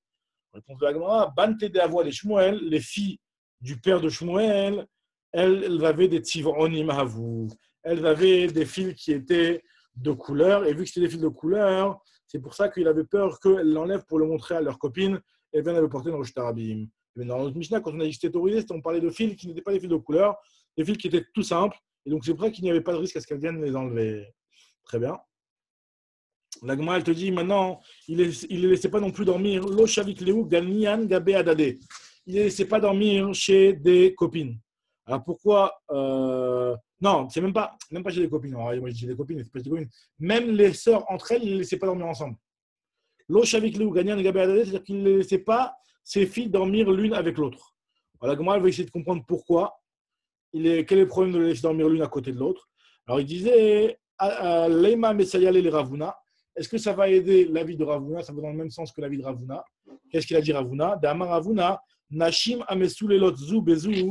Réponse de la Gemara, bante de avoie des Shmuel, les filles du père de Shmuel, elles avaient des tzivronim havou. Elles avaient des fils qui étaient de couleur, et vu que c'était des fils de couleur, c'est pour ça qu'il avait peur qu'elles l'enlèvent pour le montrer à leurs copines et viennent le porter dans le Shtarabim. Mais dans notre Mishnah, quand on a dit que c'était autorisé, on parlait de fils qui n'étaient pas des fils de couleur, des fils qui étaient tout simples. Et donc, c'est pour ça qu'il n'y avait pas de risque à ce qu'elles viennent les enlever. Très bien. La Gemara, elle te dit maintenant, il ne les laissait pas non plus dormir. Lo shavik leu ganian gabe adade. Il ne les laissait pas dormir chez des copines. Alors pourquoi non, c'est même pas chez des copines. Alors, moi, je dis des copines, c'est pas chez des copines. Même les sœurs entre elles, il ne les laissait pas dormir ensemble. Lo shavik leu ganian gabe adade, c'est-à-dire qu'il ne les laissait pas ces filles dormir l'une avec l'autre. Alors, la Gemara va essayer de comprendre pourquoi. Quel est le problème de les laisser dormir l'une à côté de l'autre? Alors, il disait Leima Mesayale les Ravuna. Est-ce que ça va aider la vie de Ravuna? Ça va dans le même sens que la vie de Ravuna. Qu'est-ce qu'il a dit Ravuna? Dama Ravuna, Nashim Amesulelot Zu Bezu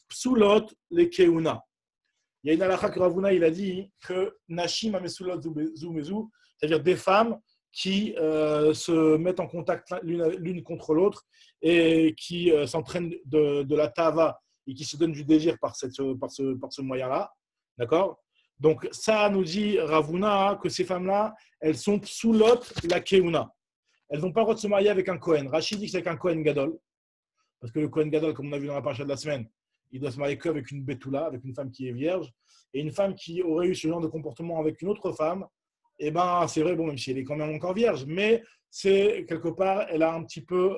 Psulot le Keuna. Il y a une halakha que Ravuna il a dit que Nashim Amesulelot Zu Bezu, c'est-à-dire des femmes qui se mettent en contact l'une contre l'autre et qui s'entraînent de la tava et qui se donnent du désir par ce moyen-là. D'accord? Donc, ça nous dit Ravuna que ces femmes-là, elles sont psoulot la keuna. Elles n'ont pas le droit de se marier avec un Kohen. Rachid dit que c'est avec un Kohen Gadol. Parce que le Kohen Gadol, comme on a vu dans la paracha de la semaine, il doit se marier qu'avec une Betula, avec une femme qui est vierge. Et une femme qui aurait eu ce genre de comportement avec une autre femme, eh ben, c'est vrai, bon, même si elle est quand même encore vierge, mais c'est quelque part, elle a un petit peu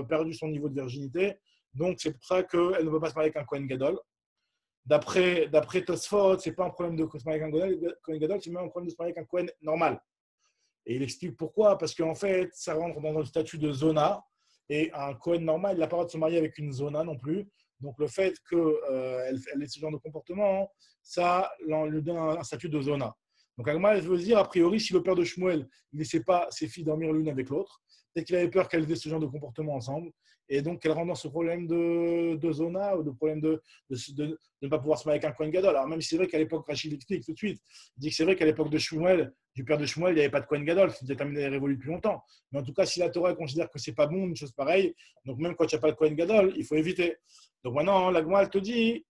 perdu son niveau de virginité. Donc, c'est pour ça qu'elle ne peut pas se marier avec un Kohen Gadol. D'après Tosfot, ce n'est pas un problème de se marier avec un Kohen Gadol, c'est même un problème de se marier avec un Kohen normal. Et il explique pourquoi, parce qu'en fait, ça rentre dans le statut de zona, et un Kohen normal, il n'a pas le droit de se marier avec une zona non plus. Donc, le fait qu'elle ait ce genre de comportement, ça lui donne un statut de zona. Donc, Agma, elle veut dire, a priori, si le père de Shmuel ne laissait pas ses filles dormir l'une avec l'autre, peut-être qu'il avait peur qu'elles aient ce genre de comportement ensemble, et donc qu'elle rentre dans ce problème de zona, ou de problème de ne pas pouvoir se marier avec un Kohen Gadol. Alors, même si c'est vrai qu'à l'époque, Rachid explique tout de suite, il dit que c'est vrai qu'à l'époque de Shmuel, du père de Shmuel, il n'y avait pas de Kohen Gadol, c'était terminé révolu depuis longtemps. Mais en tout cas, si la Torah considère que ce n'est pas bon, une chose pareille, donc même quand il n'y a pas de Kohen Gadol, il faut éviter. Donc maintenant, l'Agma, elle te dit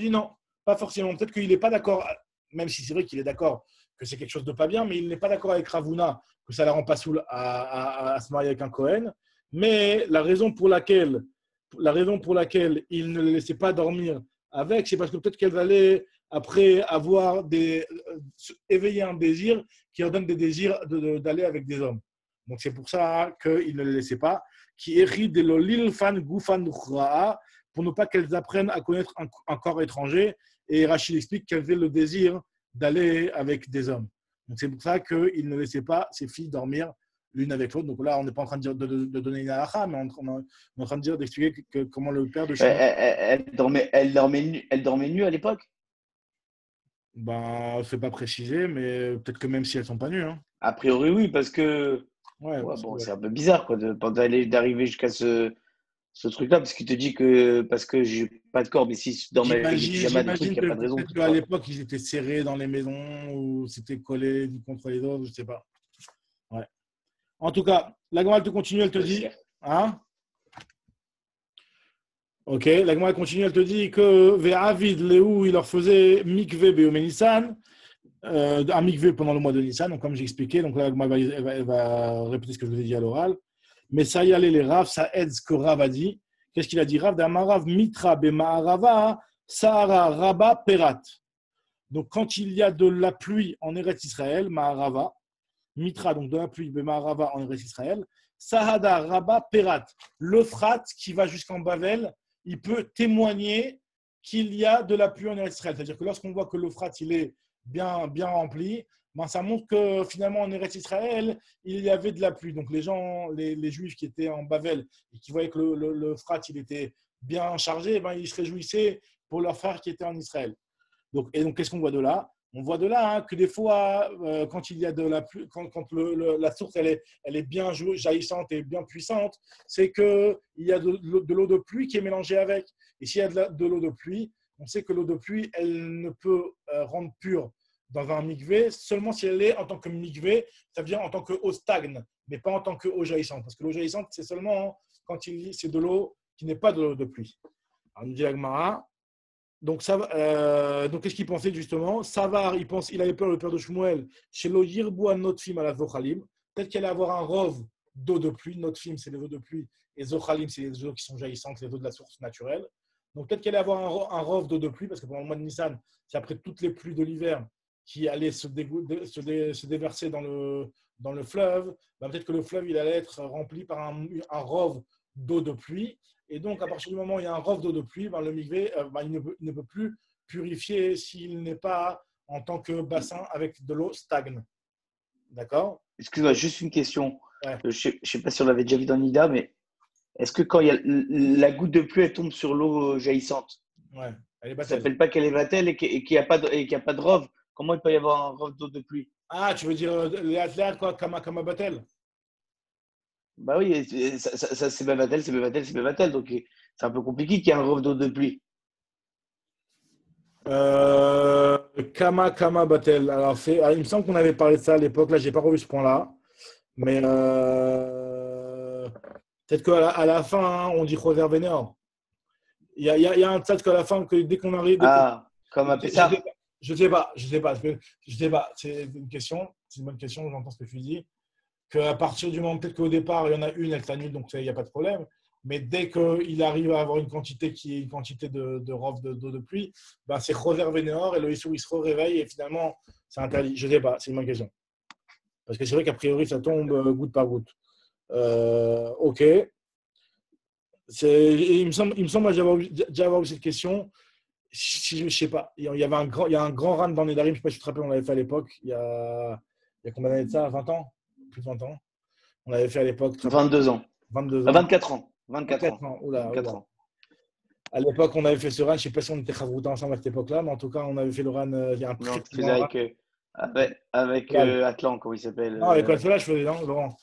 non, pas forcément. Peut-être qu'il n'est pas d'accord, même si c'est vrai qu'il est d'accord que c'est quelque chose de pas bien, mais il n'est pas d'accord avec Ravuna que ça la rend pas saoul à se marier avec un Kohen. Mais la raison pour laquelle il ne les laissait pas dormir avec, c'est parce que peut-être qu'elle allait après avoir éveiller un désir qui leur donne des désirs d'aller avec des hommes. Donc c'est pour ça qu'il ne les laissait pas. Qui hérite de l'olilfan gufan raa, pour ne pas qu'elles apprennent à connaître un corps étranger. Et Rachid explique qu'elles avaient le désir d'aller avec des hommes. Donc c'est pour ça qu'il ne laissait pas ses filles dormir l'une avec l'autre. Donc là, on n'est pas en train de, de donner une halakha, mais on est en train de dire, d'expliquer comment le père de Shmuel… Elle dormait nue à l'époque? Ben, c'est pas précisé, mais peut-être que même si elles sont pas nues. Hein. A priori, oui, parce que Ouais, bon, c'est un peu bizarre quoi, d'arriver jusqu'à ce truc-là, parce qu'il te dit que parce que j'ai pas de corps, mais si tu dormais avec des pyjamas, des trucs, il n'y a pas de raison. Peut-être qu'à l'époque, ils étaient serrés dans les maisons ou c'était collé contre les autres, je ne sais pas. Ouais. En tout cas, la Gemara te continue, elle te dit. Hein? Ok, la Gemara continue, elle te dit que Ve'avid Léou, il leur faisait mikvé be'omenissan, un mikvé pendant le mois de Nissan, donc comme j'ai expliqué, donc là, elle va répéter ce que je vous ai dit à l'oral. Mais ça y allait les Rav, ça aide ce que Rav a dit. Qu'est-ce qu'il a dit? Rav d'Amarav mitra be'ma'arava sahara rabba perat. Donc quand il y a de la pluie en Eretz Israël, ma'arava, mitra, donc de la pluie be'ma'arava en Eretz Israël, sahada rabba perat, l'Euphrate qui va jusqu'en Bavel, il peut témoigner qu'il y a de la pluie en Eretz Israël. C'est-à-dire que lorsqu'on voit que l'Euphrate il est bien rempli, ben, ça montre que finalement en Eretz Israël, il y avait de la pluie. Donc les gens, les Juifs qui étaient en Bavel et qui voyaient que l'Euphrate il était bien chargé, ben, ils se réjouissaient pour leurs frères qui étaient en Israël. Donc qu'est-ce qu'on voit de là? On voit de là hein, que des fois, quand il y a de la pluie, quand la source elle est bien jaillissante et bien puissante, c'est qu'il y a de l'eau de pluie qui est mélangée avec. Et s'il y a de l'eau de pluie, on sait que l'eau de pluie, elle ne peut rendre pure dans un mikvé seulement si elle est en tant que mikvé, ça veut dire en tant qu'eau stagne, mais pas en tant qu'eau jaillissante. Parce que l'eau jaillissante, c'est seulement quand c'est de l'eau qui n'est pas de l'eau de pluie. Alors, nous dit la Gemara. Donc qu'est-ce qu'il pensait justement? Savar, il avait peur, le père de Shmuel, chez lo yirbu notfim à la zochalim. Peut-être qu'elle allait avoir un rove d'eau de pluie. Notfim, c'est les eaux de pluie. Et zochalim, c'est les eaux qui sont jaillissantes, les eaux de la source naturelle. Donc peut-être qu'elle allait avoir un rove d'eau de pluie, parce que pendant le mois de Nissan, c'est après toutes les pluies de l'hiver qui allaient se déverser dans le fleuve. Ben, peut-être que le fleuve, il allait être rempli par un rove d'eau de pluie. Et donc, à partir du moment où il y a un rove d'eau de pluie, ben, le mikvé, il ne peut plus purifier s'il n'est pas en tant que bassin avec de l'eau stagne. D'accord? Excuse-moi, juste une question. Ouais. Je ne sais pas si on l'avait déjà vu dans Nida, mais est-ce que quand il y a la goutte de pluie, elle tombe sur l'eau jaillissante, ouais. Elle est ça ne s'appelle pas qu'elle est vatelle et qu'il n'y a pas de rove? Comment il peut y avoir un rove d'eau de pluie? Ah, tu veux dire les athlètes, quoi, kama batel? Bah oui, ça c'est Bevatel, c'est Bevatel, c'est Bevatel. Donc c'est un peu compliqué qu'il y ait un rove d'eau de pluie. Kama batel. Alors, il me semble qu'on avait parlé de ça à l'époque. Là, je n'ai pas revu ce point-là. Mais peut-être qu'à la fin, hein, on dit Choser Vénéor. Il y a un tzad qu'à la fin, que dès qu'on arrive. Ah, comme à Pessah. Je sais pas. Je sais pas. C'est une question. C'est une bonne question. J'entends ce que tu dis. Qu'à partir du moment, peut-être qu'au départ, il y en a une, elle s'annule, donc il n'y a pas de problème. Mais dès qu'il arrive à avoir une quantité qui est une quantité de rov d'eau de pluie, ben c'est Choser Vénéor et le Issou, il se réveille et finalement, c'est interdit. Je sais pas. C'est une bonne question. Parce que c'est vrai qu'a priori, ça tombe goutte par goutte. Ok. Il me semble déjà avoir eu cette question. Si je ne sais pas. Il y a un grand run dans Nedarim. Je ne sais pas si tu te rappelles, on l'avait fait à l'époque. Il y a combien d'années de ça? 20 ans? Plus de 20 ans. On l'avait fait à l'époque. 22 ans. 22 ans. 24 ans. 24 ans. Oula, 24 oula. ans. À l'époque, on avait fait ce run. Je ne sais pas si on était chavroutés ensemble à cette époque-là, mais en tout cas, on avait fait le run. Il y a un Non, très tu faisais avec Atlan, comment il s'appelle Non, avec quoi cela, je faisais, non, Laurent.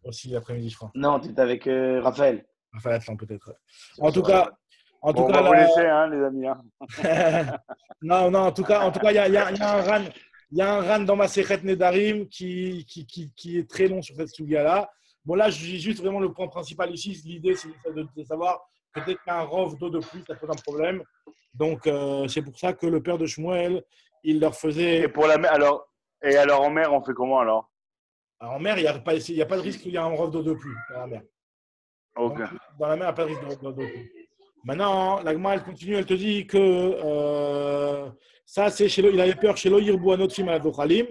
Aussi l'après-midi, je crois. Non, tu étais avec Raphaël. Enfin, Atlan, peut-être. En tout cas. On va vous laisser, hein, les amis. Hein. non, en tout cas, il y a un run. Il y a un run dans ma Sechet Nedarim qui est très long sur cette sugia-là. Bon, là, je dis juste vraiment le point principal ici. L'idée, c'est de savoir que dès qu'il y a un rov d'eau de pluie, ça pose un problème. Donc, c'est pour ça que le père de Shmuel, il leur faisait. Et pour la mer, alors en mer, on fait comment alors? Alors, en mer, il n'y a pas de risque qu'il y ait un rov d'eau de pluie dans la mer. Okay. Donc, dans la mer, il n'y a pas de risque d'eau de pluie. Maintenant, la Gemara, elle continue, elle te dit que ça, c'est chez il avait peur chez l'Oyirbu Anotim à Dochalim.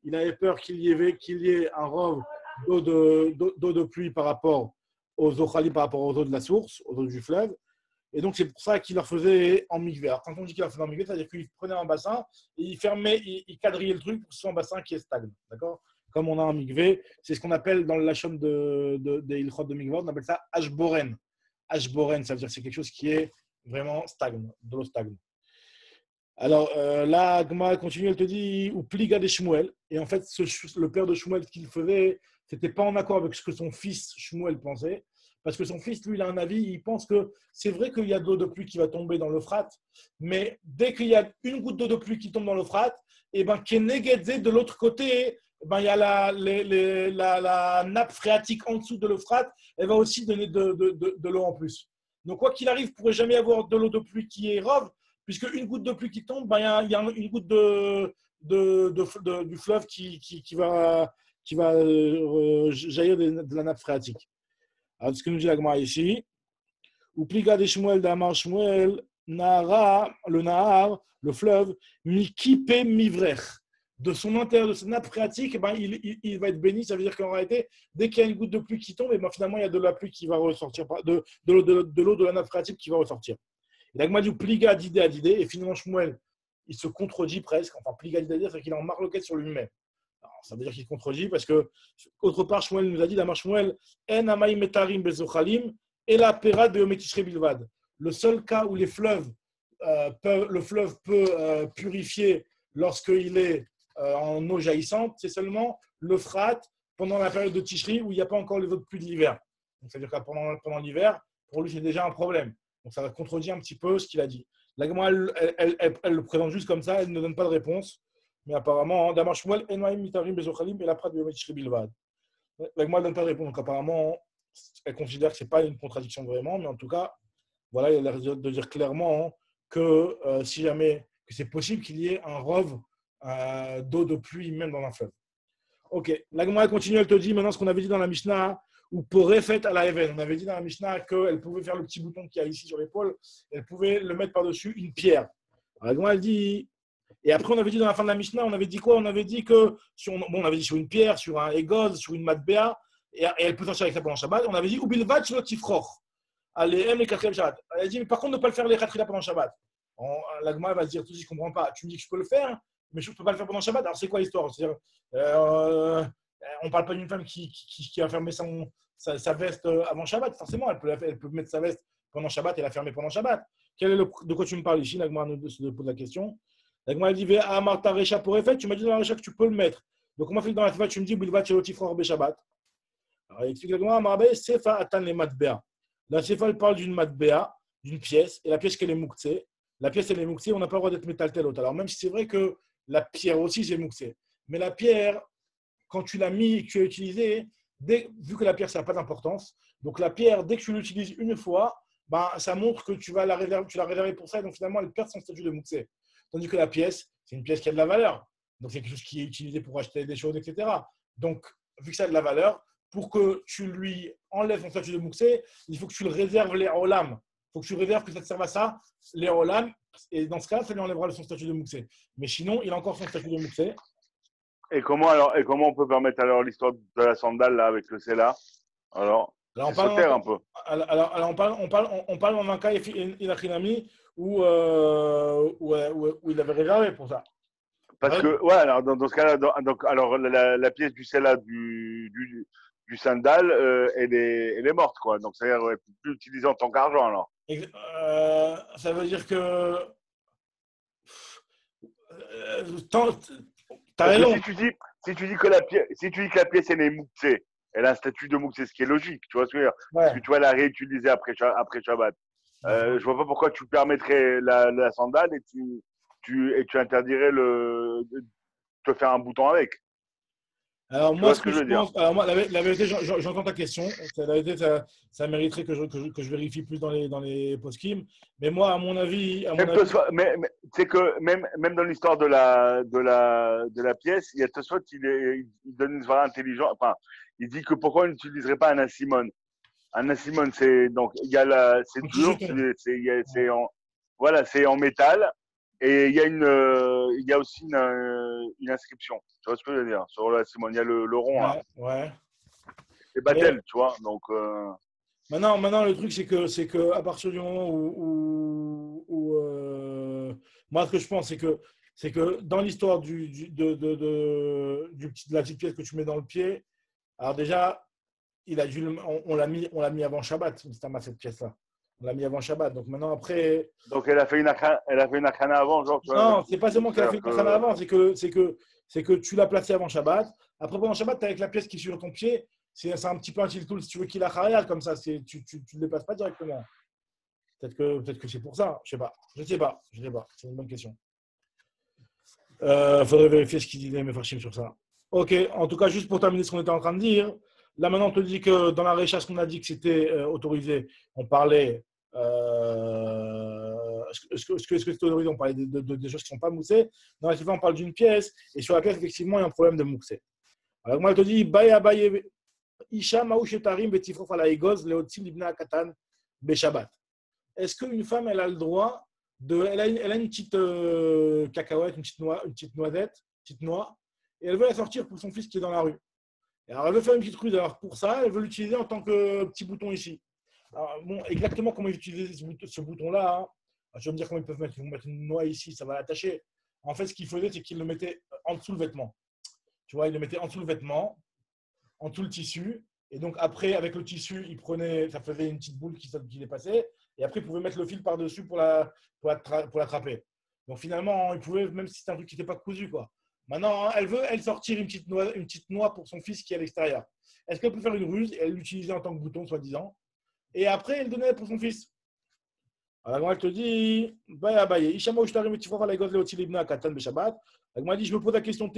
Il avait peur qu'il y ait un rov d'eau de pluie par rapport aux Dochalim, par rapport aux eaux de la source, aux eaux du fleuve. Et donc, c'est pour ça qu'il leur faisait en mikvé. Alors, quand on dit qu'il leur faisait en mikvé, c'est-à-dire qu'il prenait un bassin et il fermait, il quadrillait le truc pour que ce soit un bassin qui est stagne. D'accord? Comme on a un mikvé, c'est ce qu'on appelle dans le lachon des ilchot de mikvé, on appelle ça ashboren. Ashboren, ça veut dire que c'est quelque chose qui est vraiment stagne, de l'eau stagne. Alors là, Gma continue, elle te dit ou pliga de Shmuel. Et en fait, le père de Shmuel, ce qu'il faisait, c'était pas en accord avec ce que son fils Shmuel pensait. Parce que son fils, lui, il a un avis, il pense que c'est vrai qu'il y a de l'eau de pluie qui va tomber dans l'Euphrate, mais dès qu'il y a une goutte d'eau de pluie qui tombe dans l'Euphrate, et ben, de l'autre côté, ben, il y a la nappe phréatique en dessous de l'Euphrate, elle va aussi donner de l'eau en plus. Donc, quoi qu'il arrive, il ne pourrait jamais avoir de l'eau de pluie qui est rove, puisque une goutte de pluie qui tombe, ben, il y a une goutte du fleuve qui va jaillir de la nappe phréatique. Alors, ce que nous dit la Gemara ici, ou pliga de Shmuel d'Amar Shmuel, Nahara, le Nahar, le fleuve, Mikipe Mivrech. De son intérieur, de sa nappe phréatique, ben, il va être béni. Ça veut dire qu'en réalité, dès qu'il y a une goutte de pluie qui tombe, ben, finalement, il y a de la pluie qui va ressortir, de l'eau de la nappe phréatique qui va ressortir. Et la Gemara dit pliga d'idée à d'idée, et finalement, Shmuel, il se contredit presque. Enfin, pliga d'idée, c'est qu'il est en marloquette sur lui-même. Alors, ça veut dire qu'il contredit parce que, autre part, Shmuel nous a dit, d'Amar Shmuel, En amay metarim bezochalim, et la pera de ometishre bilvad. Le seul cas où le fleuve peut purifier lorsqu'il est en eau jaillissante, c'est seulement l'Euphrate pendant la période de Tishri où il n'y a pas encore les eaux de pluie de l'hiver. Donc, c'est-à-dire que pendant l'hiver, pour lui, c'est déjà un problème. Donc, ça va contredire un petit peu ce qu'il a dit. La Gemara, elle le présente juste comme ça, elle ne donne pas de réponse. Mais apparemment, Damar Shmuel, Enwaim Mitarim Bezochalim, et la Prat de Yometishri Bilvad. La Gemara ne donne pas de réponse. Donc, apparemment, elle considère que ce n'est pas une contradiction vraiment, mais en tout cas, voilà, il a l'air de dire clairement que si jamais que c'est possible qu'il y ait un rov d'eau de pluie même dans un fleuve. Ok, la Gemara continue, elle te dit maintenant ce qu'on avait dit dans la Mishnah, ou pourrait faire à la Even. On avait dit dans la Mishnah qu'elle pouvait faire le petit bouton qu'il y a ici sur l'épaule, elle pouvait le mettre par-dessus une pierre. Alors, la Gemara, elle dit. Et après, on avait dit dans la fin de la Mishnah, on avait dit quoi? On avait dit que on avait dit sur une pierre, sur un égoz, sur une matbéa, et elle peut sortir avec ça pendant Shabbat. On avait dit Ubilvat sur le tifror. Allez, les 4e Shabbat. Elle a dit, mais par contre, ne pas le faire les 4 pendant Shabbat. La Gemara va se dire, tout je ne comprends pas. Tu me dis que je peux le faire, mais je ne peux pas le faire pendant Shabbat. Alors, c'est quoi l'histoire? C'est-à-dire, on ne parle pas d'une femme qui a fermé sa veste avant Shabbat. Forcément, elle peut mettre sa veste pendant Shabbat et la fermer pendant Shabbat. De quoi tu me parles ici? La Gemara nous pose la question. La Gemara dit, Amarta Recha pour effet. Tu m'as dit dans la Recha que tu peux le mettre. Donc, comment fait dans la Teva, tu me dis, Bilvat Shelotifror Be Shabbat. Alors, il explique la Gemara, Marbe, Sefa Atan le Matbea. La Sefa, elle parle d'une matbéa, d'une pièce, et la pièce qu'elle est mouktsé. La pièce, elle est mouktsé, on n'a pas le droit d'être métal tel autre. Alors, même si c'est vrai que la pierre aussi, c'est mouktsé. Mais la pierre, quand tu l'as mis et que tu l'as utilisé, vu que la pierre, ça n'a pas d'importance, donc la pierre, dès que tu l'utilises une fois, ben, ça montre que tu l'as réservé pour ça, et donc finalement, elle perd son statut de mouxé. Tandis que la pièce, c'est une pièce qui a de la valeur. Donc, c'est quelque chose qui est utilisé pour acheter des choses, etc. Donc, vu que ça a de la valeur, pour que tu lui enlèves son statut de mouxé, il faut que tu le réserves les olam. Il faut que tu réserves que ça te serve à ça, les olam. Et dans ce cas, ça lui enlèvera son statut de mouxé. Mais sinon, il a encore son statut de mouxé. Et comment on peut permettre alors l'histoire de la sandale là avec le Sela? Alors, c'est sauter un peu. Alors, on parle en un cas inachinami où il avait réservé pour ça. Parce que, ouais, alors dans ce cas-là, donc, alors la pièce du Sela du sandal, elle est morte, quoi. Donc, c'est-à-dire, elle ne peut plus l'utiliser en tant qu'argent, alors. Ça veut dire que. T'as raison. Si tu dis que la pièce, elle est mouxée, elle a un statut de mouxée, ce qui est logique, tu vois ce que je veux dire? Ouais. Parce que tu vas la réutiliser après Shabbat. Je vois pas pourquoi tu permettrais la sandale et tu interdirais de te faire un bouton avec. Alors, Tu moi, vois ce que je pense. Alors, moi, la vérité, j'entends ta question. La vérité, ça mériterait que je vérifie plus dans les post-kim. Mais moi, à mon avis. Mais c'est que même dans l'histoire de la pièce, il y a Tosfot, il donne une valeur intelligente. Enfin, il dit que pourquoi on n'utiliserait pas un asimone. Un asimone, c'est donc il y a c'est dur, c'est en métal et il y a aussi une inscription. Tu vois ce que je veux dire sur l'asimone, il y a le rond là. Ouais. C'est Batel, tu vois. Donc maintenant, le truc, c'est que à partir du moment moi, ce que je pense, c'est que dans l'histoire de la petite pièce que tu mets dans le pied, alors déjà, on l'a mis avant Shabbat, cette pièce-là. On l'a mis avant Shabbat. Donc maintenant, après. Donc elle a fait une akhana avant, genre. Non, c'est pas seulement qu'elle a fait une akhana avant, c'est que tu l'as placé avant Shabbat. Après, pendant Shabbat, tu as avec la pièce qui est sur ton pied. C'est un petit peu un tiltoul si tu veux qu'il a khayal comme ça. Tu ne le dépasses pas directement. Peut-être que c'est pour ça. Je ne sais pas. C'est une bonne question. Faudrait vérifier ce qu'il disait mes farchim sur ça. Ok. En tout cas, juste pour terminer ce qu'on était en train de dire. Là, maintenant, on te dit que dans la recherche qu'on a dit que c'était autorisé, on parlait. Est-ce que c'est autorisé? On parlait des choses qui ne sont pas moussées. Dans la on parle d'une pièce. Et sur la pièce, effectivement, il y a un problème de moussé. Alors, moi, elle te dit Baya Baye Isha Maouchetarim Betifrof ala Egoz Leotzi Libna Katan Beshabbat. Est-ce qu'une femme, elle a le droit de. Elle a une petite cacahuète, une petite noisette, une petite noix, et elle veut la sortir pour son fils qui est dans la rue. Alors, elle veut faire une petite ruse. Alors, pour ça, elle veut l'utiliser en tant que petit bouton ici. Alors, bon, exactement comment ils utilisent ce bouton-là. Hein. Je vais me dire comment ils peuvent mettre. Ils vont mettre une noix ici, ça va l'attacher. En fait, ce qu'ils faisaient, c'est qu'ils le mettaient en dessous le vêtement. Tu vois, ils le mettaient en dessous le vêtement, en dessous le tissu. Et donc, après, avec le tissu, ils prenaient, ça faisait une petite boule qui dépassait. Et après, ils pouvaient mettre le fil par-dessus pour l'attraper. Donc, finalement, ils pouvaient, même si c'était un truc qui n'était pas cousu, quoi. Maintenant, elle veut, sortir une petite noix pour son fils qui est à l'extérieur. Est-ce qu'elle peut faire une ruse et elle l'utiliser en tant que bouton, soi-disant? Et après, elle donnait pour son fils. Alors, elle te dit, je me pose la question,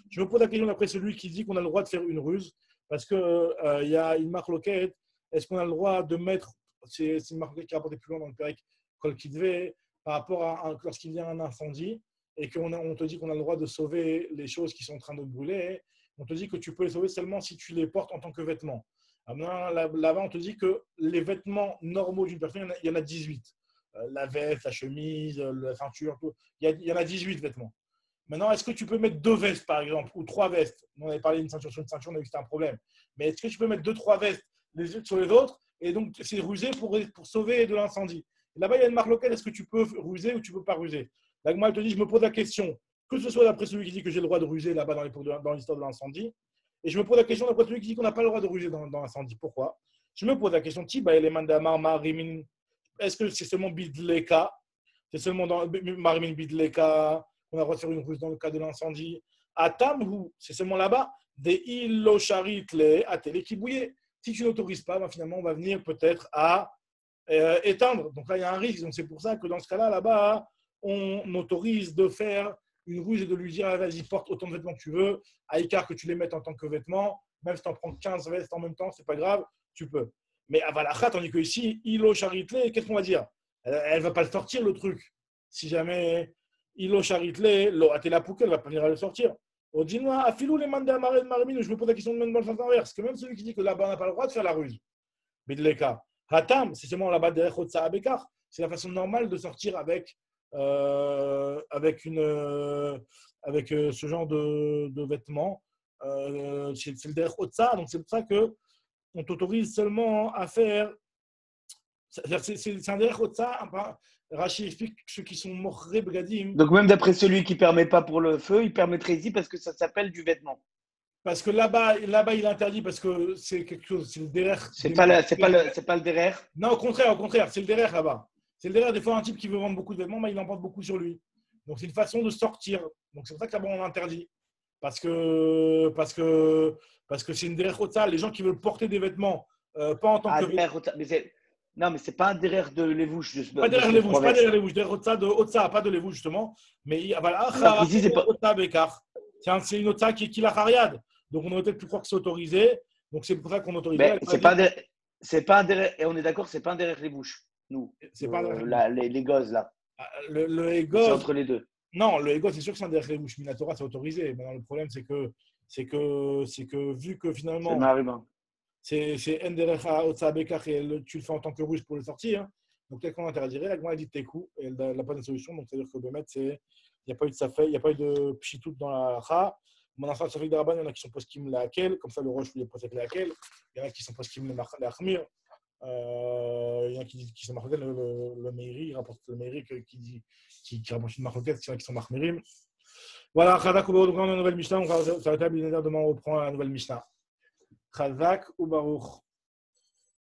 je me pose la question d'après celui qui dit qu'on a le droit de faire une ruse, parce qu'il y a une marque loquette. Est-ce qu'on a le droit de mettre, c'est une marque loquette qui est rapportée plus loin dans le Pérec, Kol Kidvé, par rapport à lorsqu'il y a un incendie, et qu'on te dit qu'on a le droit de sauver les choses qui sont en train de brûler, on te dit que tu peux les sauver seulement si tu les portes en tant que vêtements. Là-bas, on te dit que les vêtements normaux d'une personne, il y en a 18. La veste, la chemise, la ceinture, tout. Il y en a 18 vêtements. Maintenant, est-ce que tu peux mettre 2 vestes, par exemple, ou 3 vestes? On avait parlé d'une ceinture sur une ceinture, on a vu que c'était un problème. Mais est-ce que tu peux mettre 2-3 vestes les unes sur les autres? Et donc, c'est rusé pour sauver de l'incendie. Là-bas, il y a une marque locale. Est-ce que tu peux ruser ou tu ne peux pas ruser? Là, moi, elle te dit, je me pose la question, que ce soit d'après celui qui dit que j'ai le droit de ruser là-bas dans l'histoire de l'incendie, et je me pose la question d'après celui qui dit qu'on n'a pas le droit de ruser dans l'incendie. Pourquoi? Je me pose la question, est-ce que c'est seulement Bidleka? C'est seulement dans Marimin Bidleka qu'on a le droit de faire une ruse dans le cas de l'incendie? À Tamhou, c'est seulement là-bas, des Ilosharit les Atélé qui bouillaient. Si tu n'autorises pas, ben finalement, on va venir peut-être à éteindre. Donc là, il y a un risque. Donc c'est pour ça que dans ce cas-là, là-bas, on autorise de faire une ruse est de lui dire, ah, vas-y, porte autant de vêtements que tu veux, à écart que tu les mettes en tant que vêtements, même si tu en prends 15 vestes en même temps, c'est pas grave, tu peux. Mais Avalachat, tandis que ici, Ilo Charitle, qu'est-ce qu'on va dire? Elle va pas le sortir, le truc. Si jamais Ilo Charitle, Lo Atelapouke, elle va pas venir à le sortir. Odinwa, Afilou les mandats Marimine, je me pose la question de même dans le sens inverse, que même celui qui dit que là-bas on n'a pas le droit de faire la ruse. Bidleka. Hatam, c'est seulement là-bas derrière Otsa Abekar. C'est la façon normale de sortir avec, ce genre de vêtements. C'est le derrière Otsa, donc c'est pour ça qu'on t'autorise seulement à faire. C'est un derrière Otsa. Rachid explique ceux qui sont morré begadim. Donc même d'après celui qui ne permet pas pour le feu, il permettrait ici parce que ça s'appelle du vêtement. Parce que là-bas, il interdit parce que c'est quelque chose, c'est le derrière. C'est pas le derrière. Non, au contraire, c'est le derrière là-bas. C'est le derrière. Des fois, un type qui veut vendre beaucoup de vêtements, mais il en porte beaucoup sur lui. Donc c'est une façon de sortir. Donc c'est pour ça que là-bas on interdit. Parce que c'est une derrière haute salle. Les gens qui veulent porter des vêtements, pas en tant que. Non, mais c'est pas un derrière de lévouche. Pas derrière les bouches, derrière haute salle, pas de lévouche justement. Mais voilà, ici c'est pas. C'est une haute qui est la Hariad. Donc, on aurait peut-être pu croire que c'est autorisé. Donc, c'est pour ça qu'on autorise. C'est pas un derrière. Et on est d'accord, c'est pas un derrière les bouches. Nous. C'est pas les gosses, là. Le égos. C'est entre les deux. Non, le égos, c'est sûr que c'est un derrière les bouches. Minatora, c'est autorisé. Maintenant, le problème, c'est que vu que finalement. C'est un derrière Otsa Bekar et tu le fais en tant que rouge pour le sortir. Hein. Donc, peut-être qu'on interdirait. La Gemara dit tes coups. Et elle n'a pas de solution. Donc, c'est-à-dire que Bémet, il n'y a pas eu de safé, il n'y a pas eu de pchitout dans la Ra. Mon enfant, ça fait des rabbins, il y en a qui sont poskim la hakel, comme ça le roche lui possède la hakel. Il y en a qui sont poskim la achmir. Il y en a qui sont marqués le meiri, il rapporte le meiri qui rapporte une marquette, c'est vrai qu'ils sont marmirim. Voilà, Chazak ou Baruch, on a une nouvelle Mishnah. Ça va être demain, on reprend la nouvelle Mishnah. Chazak ou Baruch.